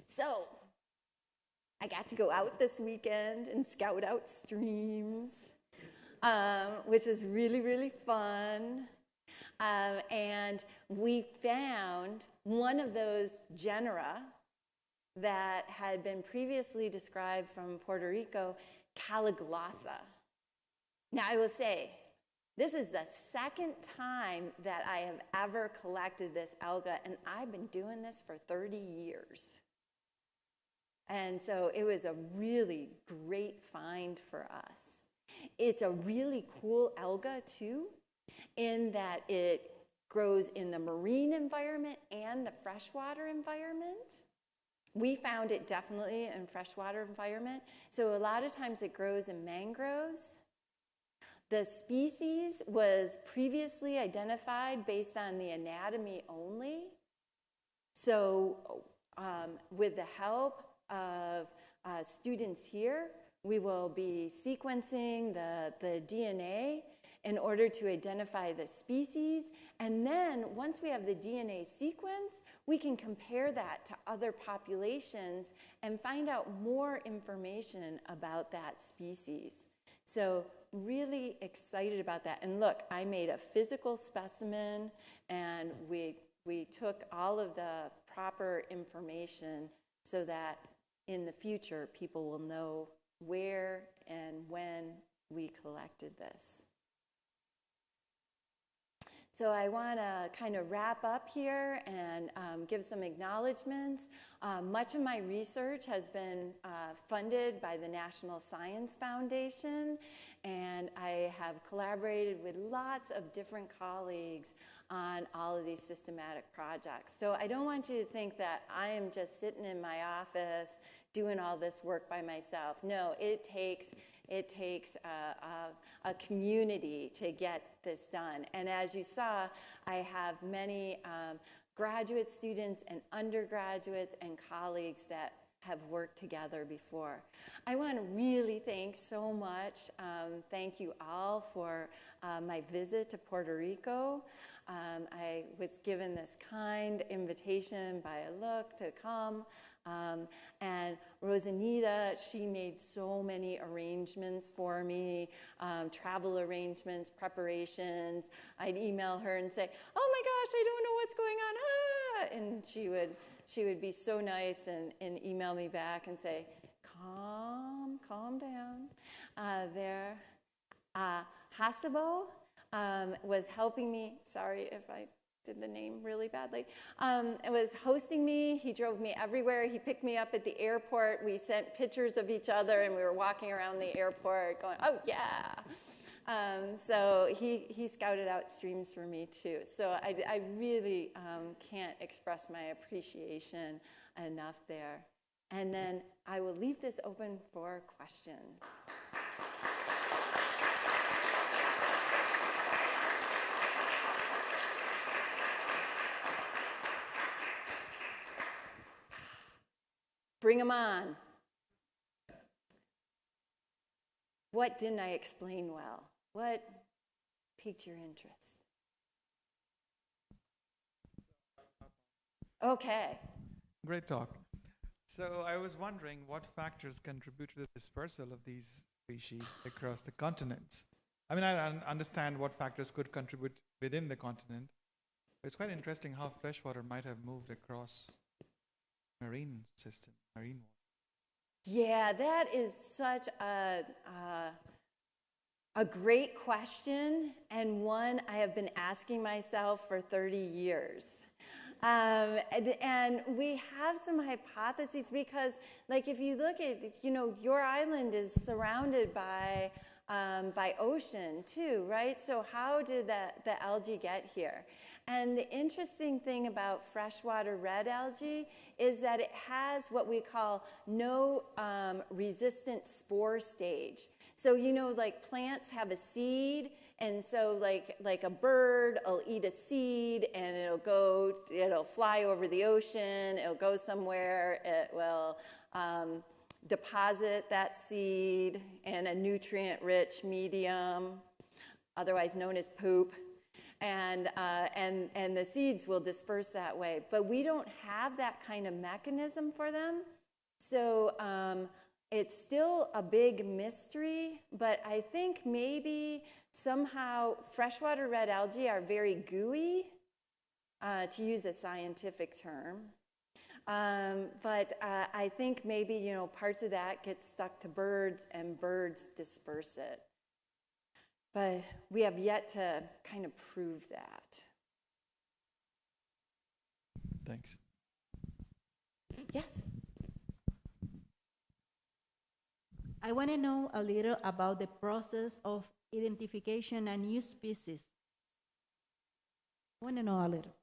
So I got to go out this weekend and scout out streams, which was really, really fun. And we found one of those genera that had been previously described from Puerto Rico, Caliglossa. Now, I will say, this is the second time that I have ever collected this alga, and I've been doing this for 30 years. And so it was a really great find for us. It's a really cool alga, too, in that it grows in the marine environment and the freshwater environment. We found it definitely in freshwater environment. So a lot of times it grows in mangroves. The species was previously identified based on the anatomy only. So with the help of students here, we will be sequencing the DNA in order to identify the species. And then once we have the DNA sequence, we can compare that to other populations and find out more information about that species. So really excited about that. And look, I made a physical specimen, and we took all of the proper information so that in the future people will know where and when we collected this. So I want to kind of wrap up here and give some acknowledgments. Much of my research has been funded by the National Science Foundation, and I have collaborated with lots of different colleagues on all of these systematic projects. So I don't want you to think that I am just sitting in my office doing all this work by myself. No, it takes a community to get this done. And as you saw, I have many graduate students and undergraduates and colleagues that have worked together before. I want to really thank so much. Thank you all for my visit to Puerto Rico. I was given this kind invitation by Look to come. And Rosanita, she made so many arrangements for me, travel arrangements, preparations. I'd email her and say, oh my gosh, I don't know what's going on. Ah! And she would be so nice and email me back and say, calm down. Hasabo was helping me. Sorry if I did the name really badly. It was hosting me. He drove me everywhere. He picked me up at the airport. We sent pictures of each other, and we were walking around the airport going, oh, yeah. So he scouted out streams for me, too. So I really can't express my appreciation enough there. And then I will leave this open for questions. Bring them on. What didn't I explain well? What piqued your interest? Okay. Great talk. So I was wondering what factors contribute to the dispersal of these species across the continents. I mean, I understand what factors could contribute within the continent. But it's quite interesting how freshwater might have moved across marine system, marine water. Yeah, that is such a great question, and one I have been asking myself for 30 years. And we have some hypotheses because, like, if you look at, your island is surrounded by ocean too, right? So how did the algae get here? And the interesting thing about freshwater red algae is that it has what we call no resistant spore stage. So, like plants have a seed, and so like a bird will eat a seed and it'll fly over the ocean, it'll go somewhere, it will deposit that seed in a nutrient-rich medium, otherwise known as poop. and the seeds will disperse that way. But we don't have that kind of mechanism for them. So it's still a big mystery, but I think maybe somehow freshwater red algae are very gooey, to use a scientific term. But I think maybe, you know, parts of that get stuck to birds and birds disperse it. But we have yet to kind of prove that. Thanks. Yes? I want to know a little about the process of identification and new species. I want to know a little.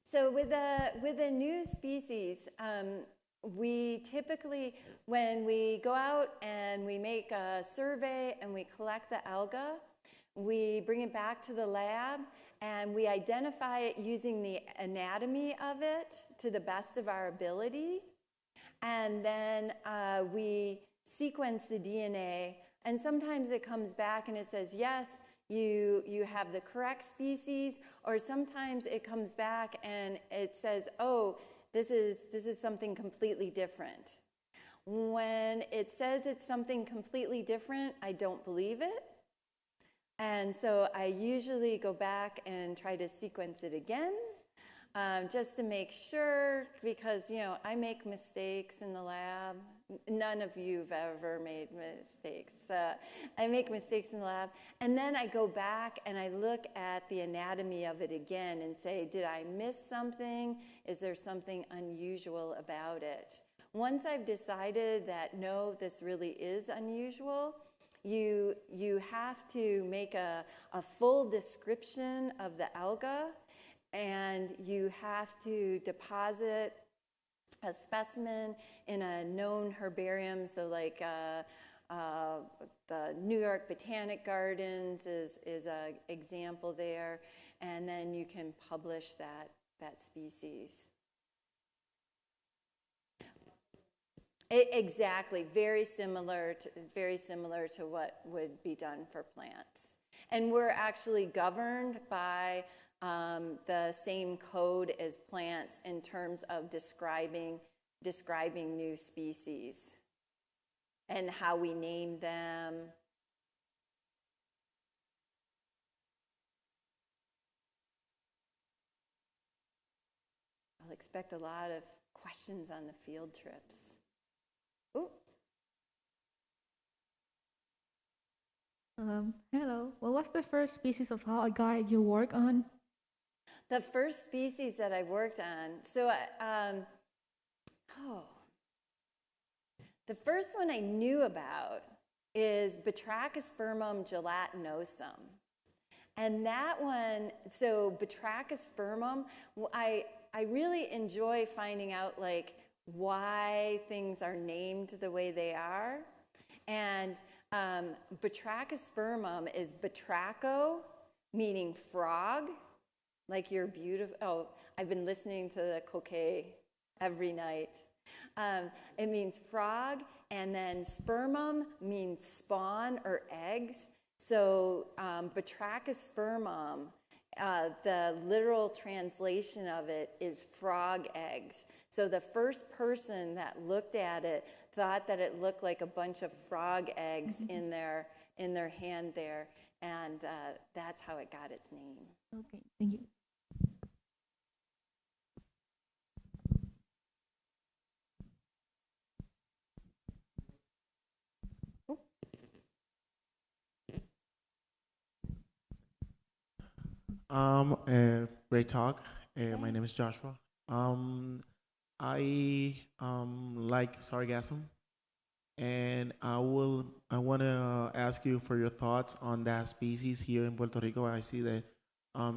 So with a new species, we typically, when we go out and we make a survey and we collect the alga, we bring it back to the lab and we identify it using the anatomy of it to the best of our ability. And then we sequence the DNA, and sometimes it comes back and it says, yes, you have the correct species, or sometimes it comes back and it says, oh, this is something completely different. When it says it's something completely different, I don't believe it. And so I usually go back and try to sequence it again, just to make sure, because, you know, I make mistakes in the lab. None of you've ever made mistakes. I make mistakes in the lab. And then I go back and I look at the anatomy of it again and say, did I miss something? Is there something unusual about it? Once I've decided that, no, this really is unusual, you have to make a full description of the alga, and you have to deposit a specimen in a known herbarium. So like the New York Botanic Gardens is an example there, and then you can publish that species. Exactly, very similar to what would be done for plants. And we're actually governed by the same code as plants in terms of describing new species and how we name them. I'll expect a lot of questions on the field trips. Ooh. Hello. What was the first species of algae you work on? The first species that I worked on, so the first one I knew about is Batrachospermum gelatinosum. And that one, so Batrachospermum, I really enjoy finding out like why things are named the way they are. And Batrachospermum is batracho, meaning frog, like you're beautiful. Oh, I've been listening to the coquet every night. It means frog, and then spermum means spawn or eggs. So Batrachospermum, the literal translation of it is frog eggs. So the first person that looked at it thought that it looked like a bunch of frog eggs in their hand there, and that's how it got its name. Okay, thank you. Great talk. My name is Joshua. I like sargassum, and I want to ask you for your thoughts on that species here in Puerto Rico. I see that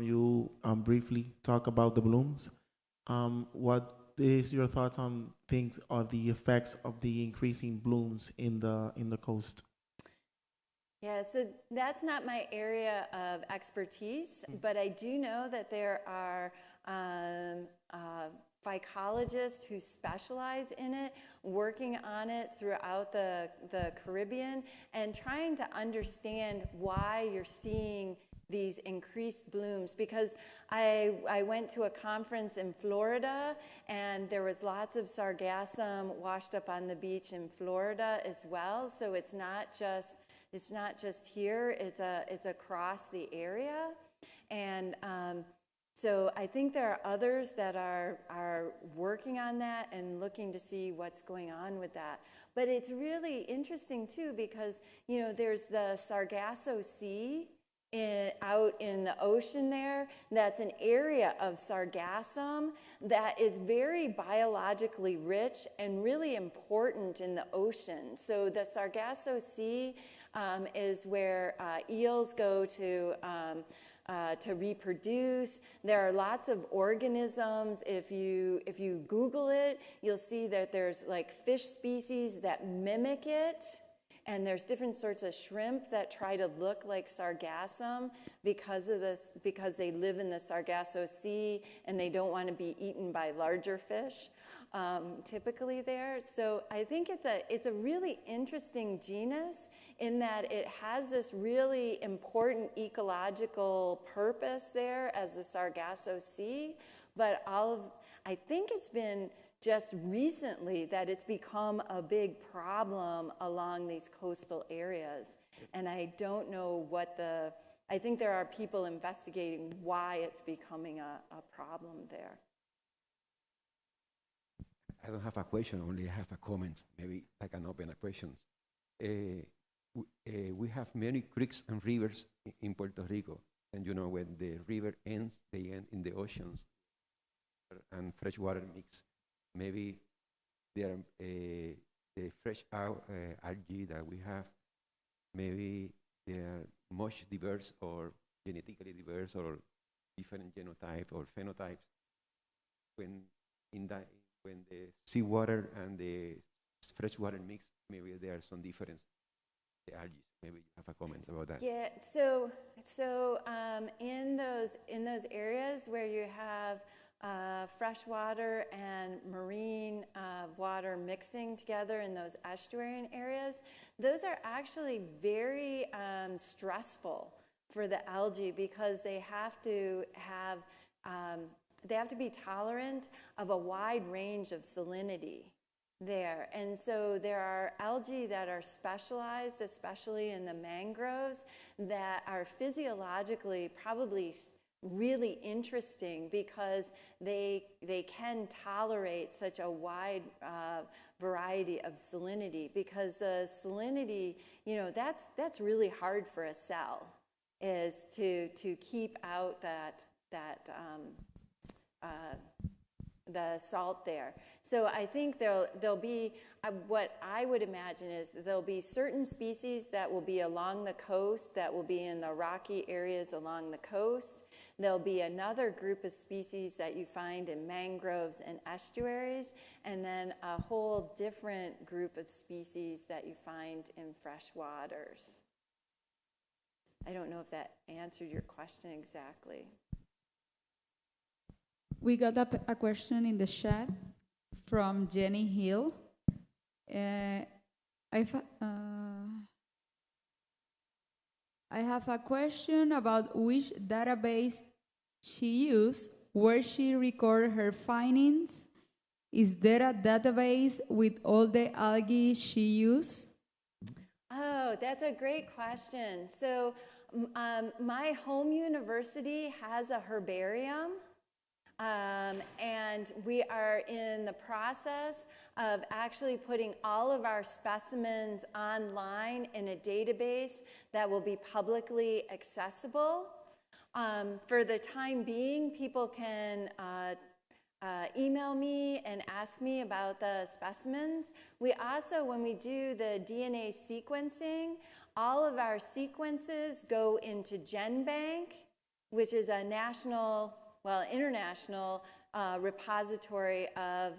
you briefly talk about the blooms. What is your thoughts on things or the effects of the increasing blooms in the coast? Yeah, so that's not my area of expertise, but I do know that there are phycologists who specialize in it, working on it throughout the Caribbean, and trying to understand why you're seeing these increased blooms, because I went to a conference in Florida, and there was lots of sargassum washed up on the beach in Florida as well. So it's not just here, it's across the area. And so I think there are others that are working on that and looking to see what's going on with that. But it's really interesting too, because there's the Sargasso Sea out in the ocean there. That's an area of sargassum that is very biologically rich and really important in the ocean. So the Sargasso Sea is where eels go to reproduce. There are lots of organisms. If you Google it, you'll see that there's like fish species that mimic it, and there's different sorts of shrimp that try to look like sargassum because they live in the Sargasso Sea and they don't want to be eaten by larger fish. Typically there. So I think it's a really interesting genus in that it has this really important ecological purpose there as the Sargasso Sea, but I think it's been just recently that it's become a big problem along these coastal areas. And I don't know I think there are people investigating why it's becoming a problem there. I don't have a question, only I have a comment. Maybe I can open a question. We have many creeks and rivers in Puerto Rico, and when the river ends, they end in the oceans, and freshwater mix. Maybe the fresh algae that we have, maybe they are much diverse or genetically diverse or different genotype or phenotypes. When the seawater and the freshwater mix, maybe there are some difference. The algae. Maybe you have a comment about that. Yeah. So in those areas where you have freshwater and marine water mixing together in those estuarine areas, those are actually very stressful for the algae, because they have to be tolerant of a wide range of salinity there. And so there are algae that are specialized, especially in the mangroves, that are physiologically probably really interesting because they can tolerate such a wide variety of salinity, because the salinity, that's really hard for a cell, is to keep out the salt there. So I think there'll be, what I would imagine is there'll be certain species that will be along the coast, that will be in the rocky areas along the coast. There'll be another group of species that you find in mangroves and estuaries, and then a whole different group of species that you find in fresh waters. I don't know if that answered your question exactly. We got a question in the chat from Jenny Hill. I have a question about which database she used, where she recorded her findings. Is there a database with all the algae she used? Oh, that's a great question. So my home university has a herbarium. And we are in the process of actually putting all of our specimens online in a database that will be publicly accessible. For the time being, people can email me and ask me about the specimens. We also, when we do the DNA sequencing, all of our sequences go into GenBank, which is a international repository of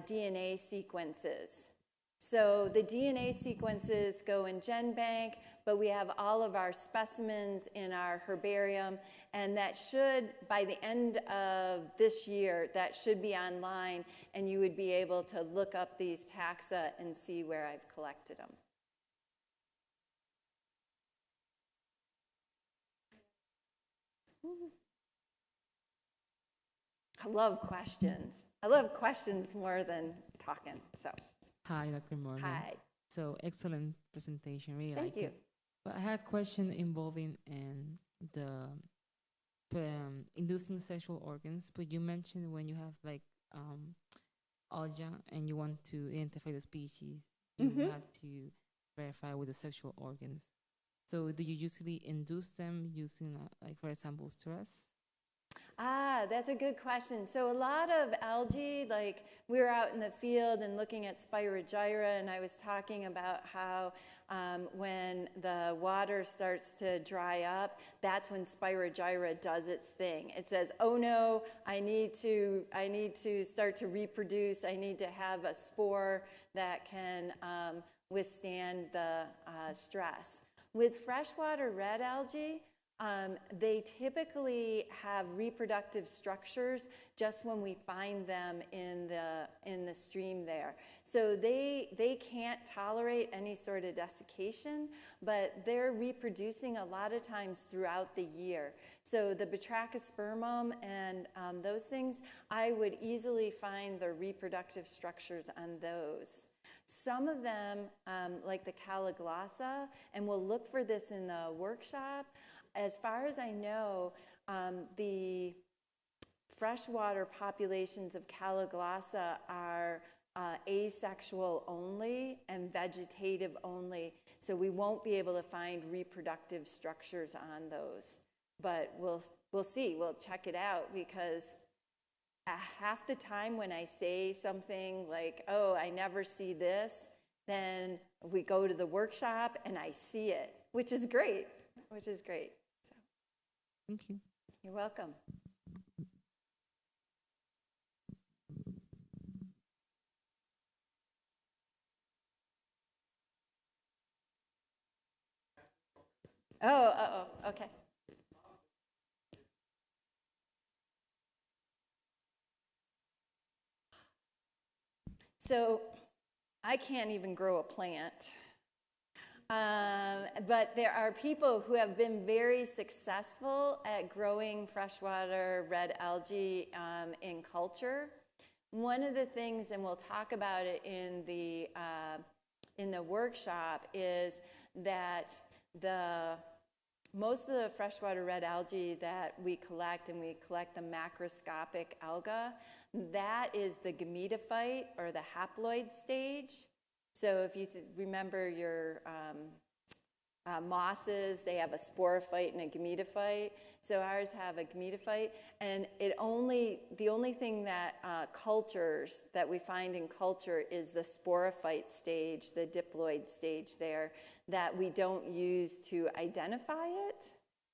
DNA sequences. So the DNA sequences go in GenBank, but we have all of our specimens in our herbarium, and that should, by the end of this year, that should be online, and you would be able to look up these taxa and see where I've collected them. I love questions. I love questions more than talking. So, Hi, Dr. Morgan. hi. So excellent presentation. Really Thank like you. it. But I had a question involving the inducing sexual organs. But you mentioned when you have like algae and you want to identify the species, you have to verify with the sexual organs. So do you usually induce them using, like, for example, stress? That's a good question. So a lot of algae, like we were out in the field and looking at Spirogyra, and I was talking about how when the water starts to dry up, that's when Spirogyra does its thing. It says, "Oh no, I need to start to reproduce. I need to have a spore that can withstand the stress." With freshwater red algae, they typically have reproductive structures just when we find them in the stream there. So they can't tolerate any sort of desiccation, but they're reproducing a lot of times throughout the year. So the batrachospermum and those things, I would easily find the reproductive structures on those. Some of them, like the Caloglossa, and we'll look for this in the workshop, as far as I know, the freshwater populations of Caloglossa are asexual only and vegetative only, so we won't be able to find reproductive structures on those. But we'll see, we'll check it out, because half the time when I say something like, "Oh, I never see this," then we go to the workshop and I see it, which is great, So, Thank you. you're welcome. Oh, okay. So I can't even grow a plant. But there are people who have been very successful at growing freshwater red algae in culture. One of the things, and we'll talk about it in the workshop, is that most of the freshwater red algae that we collect, and we collect the macroscopic alga, that is the gametophyte or the haploid stage. So if you remember your mosses, they have a sporophyte and a gametophyte. So ours have a gametophyte, and the only thing that cultures that we find in culture is the sporophyte stage, the diploid stage there, that we don't use to identify it.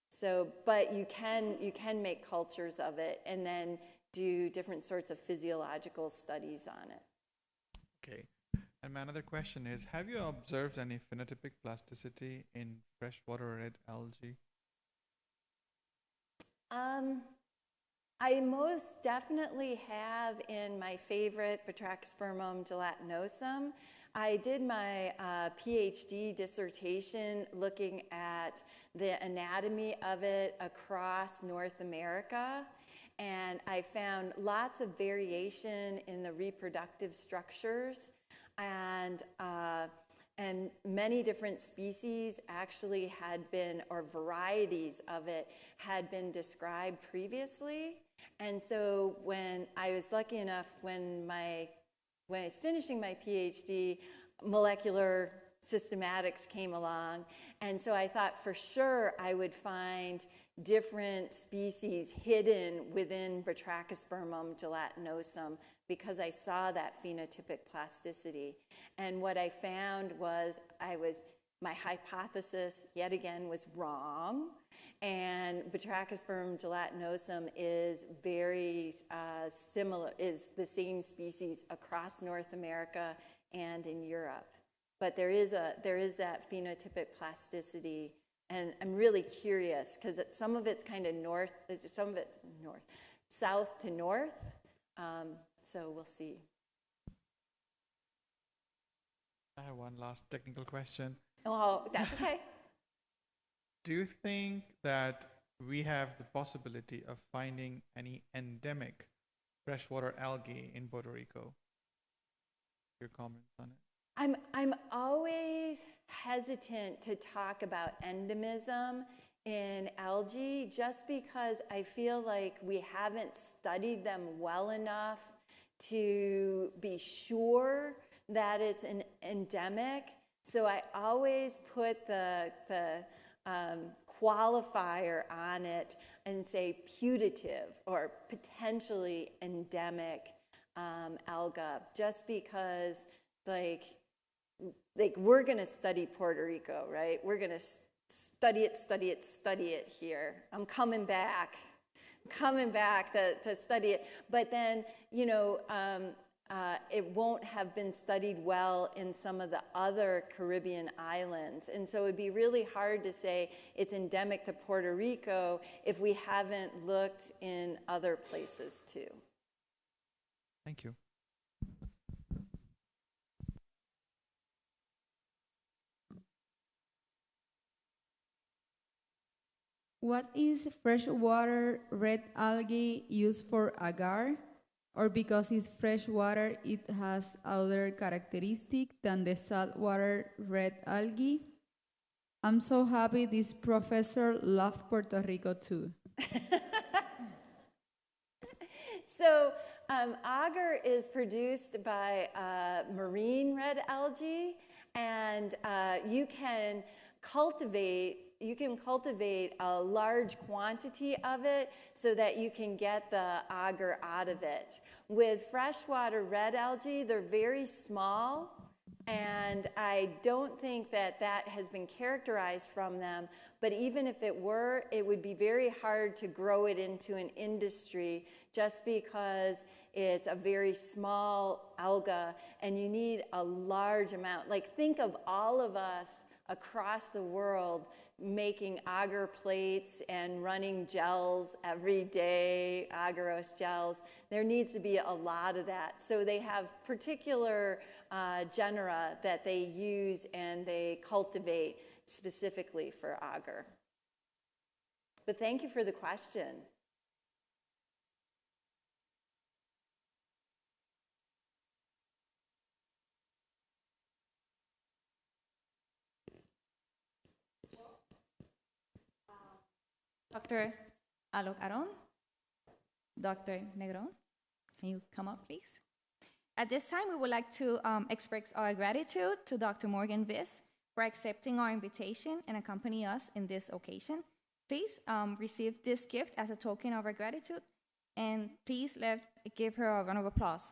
So, but you can make cultures of it and then do different sorts of physiological studies on it. Okay. And my another question is, have you observed any phenotypic plasticity in freshwater red algae? I most definitely have in my favorite Batrachospermum gelatinosum. I did my PhD dissertation looking at the anatomy of it across North America, and I found lots of variation in the reproductive structures, and many different species actually had been, or varieties of it, had been described previously. And so when I was lucky enough, when I was finishing my PhD, molecular systematics came along, and so I thought for sure I would find different species hidden within Batrachospermum gelatinosum, because I saw that phenotypic plasticity. And what I found was my hypothesis yet again was wrong, and Batrachospermum gelatinosum is very similar, is the same species across North America and in Europe. But there is that phenotypic plasticity, and I'm really curious because some of it's kind of north, some of it's north, south to north. So we'll see. I have one last technical question. Oh, that's okay. Do you think that we have the possibility of finding any endemic freshwater algae in Puerto Rico. Your comments on it? I'm always hesitant to talk about endemism in algae just because I feel like we haven't studied them well enough to be sure that it's an endemic. So I always put the qualifier on it and say putative or potentially endemic alga, just because like we're going to study Puerto Rico, right? We're going to study it here. I'm coming back to study it. But then, you know, it won't have been studied well in some of the other Caribbean islands. And so it'd be really hard to say it's endemic to Puerto Rico if we haven't looked in other places too. Thank you. What is freshwater red algae used for agar? Or because it's freshwater, it has other characteristics than the saltwater red algae? I'm so happy this professor loved Puerto Rico too. So agar is produced by marine red algae, and you can cultivate a large quantity of it so that you can get the agar out of it. With freshwater red algae, they're very small, and I don't think that has been characterized from them. But even if it were, it would be very hard to grow it into an industry just because it's a very small alga and you need a large amount. Like, think of all of us across the world making agar plates and running gels every day, agarose gels. There needs to be a lot of that. So they have particular genera that they use and they cultivate specifically for agar. But thank you for the question. Dr. Algae, Dr. Negron, can you come up, please? At this time, we would like to express our gratitude to Dr. Morgan Viss for accepting our invitation and accompanying us in this occasion. Please receive this gift as a token of our gratitude, and please give her a round of applause.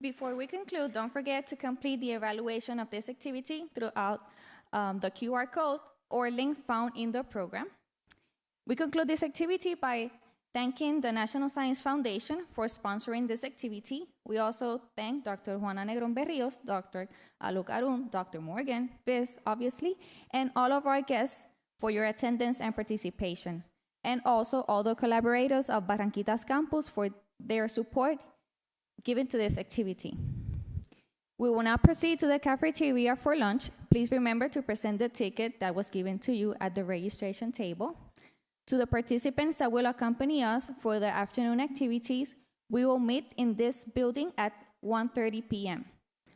Before we conclude, don't forget to complete the evaluation of this activity throughout the QR code or link found in the program. We conclude this activity by thanking the National Science Foundation for sponsoring this activity. We also thank Dr. Juana Negron Berrios, Dr. Algae, Dr. Morgan Viss, obviously, and all of our guests for your attendance and participation, and also all the collaborators of Barranquitas campus for their support given to this activity. We will now proceed to the cafeteria for lunch. Please remember to present the ticket that was given to you at the registration table. To the participants that will accompany us for the afternoon activities, we will meet in this building at 1:30 p.m.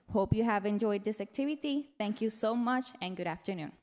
Hope you have enjoyed this activity. Thank you so much and good afternoon.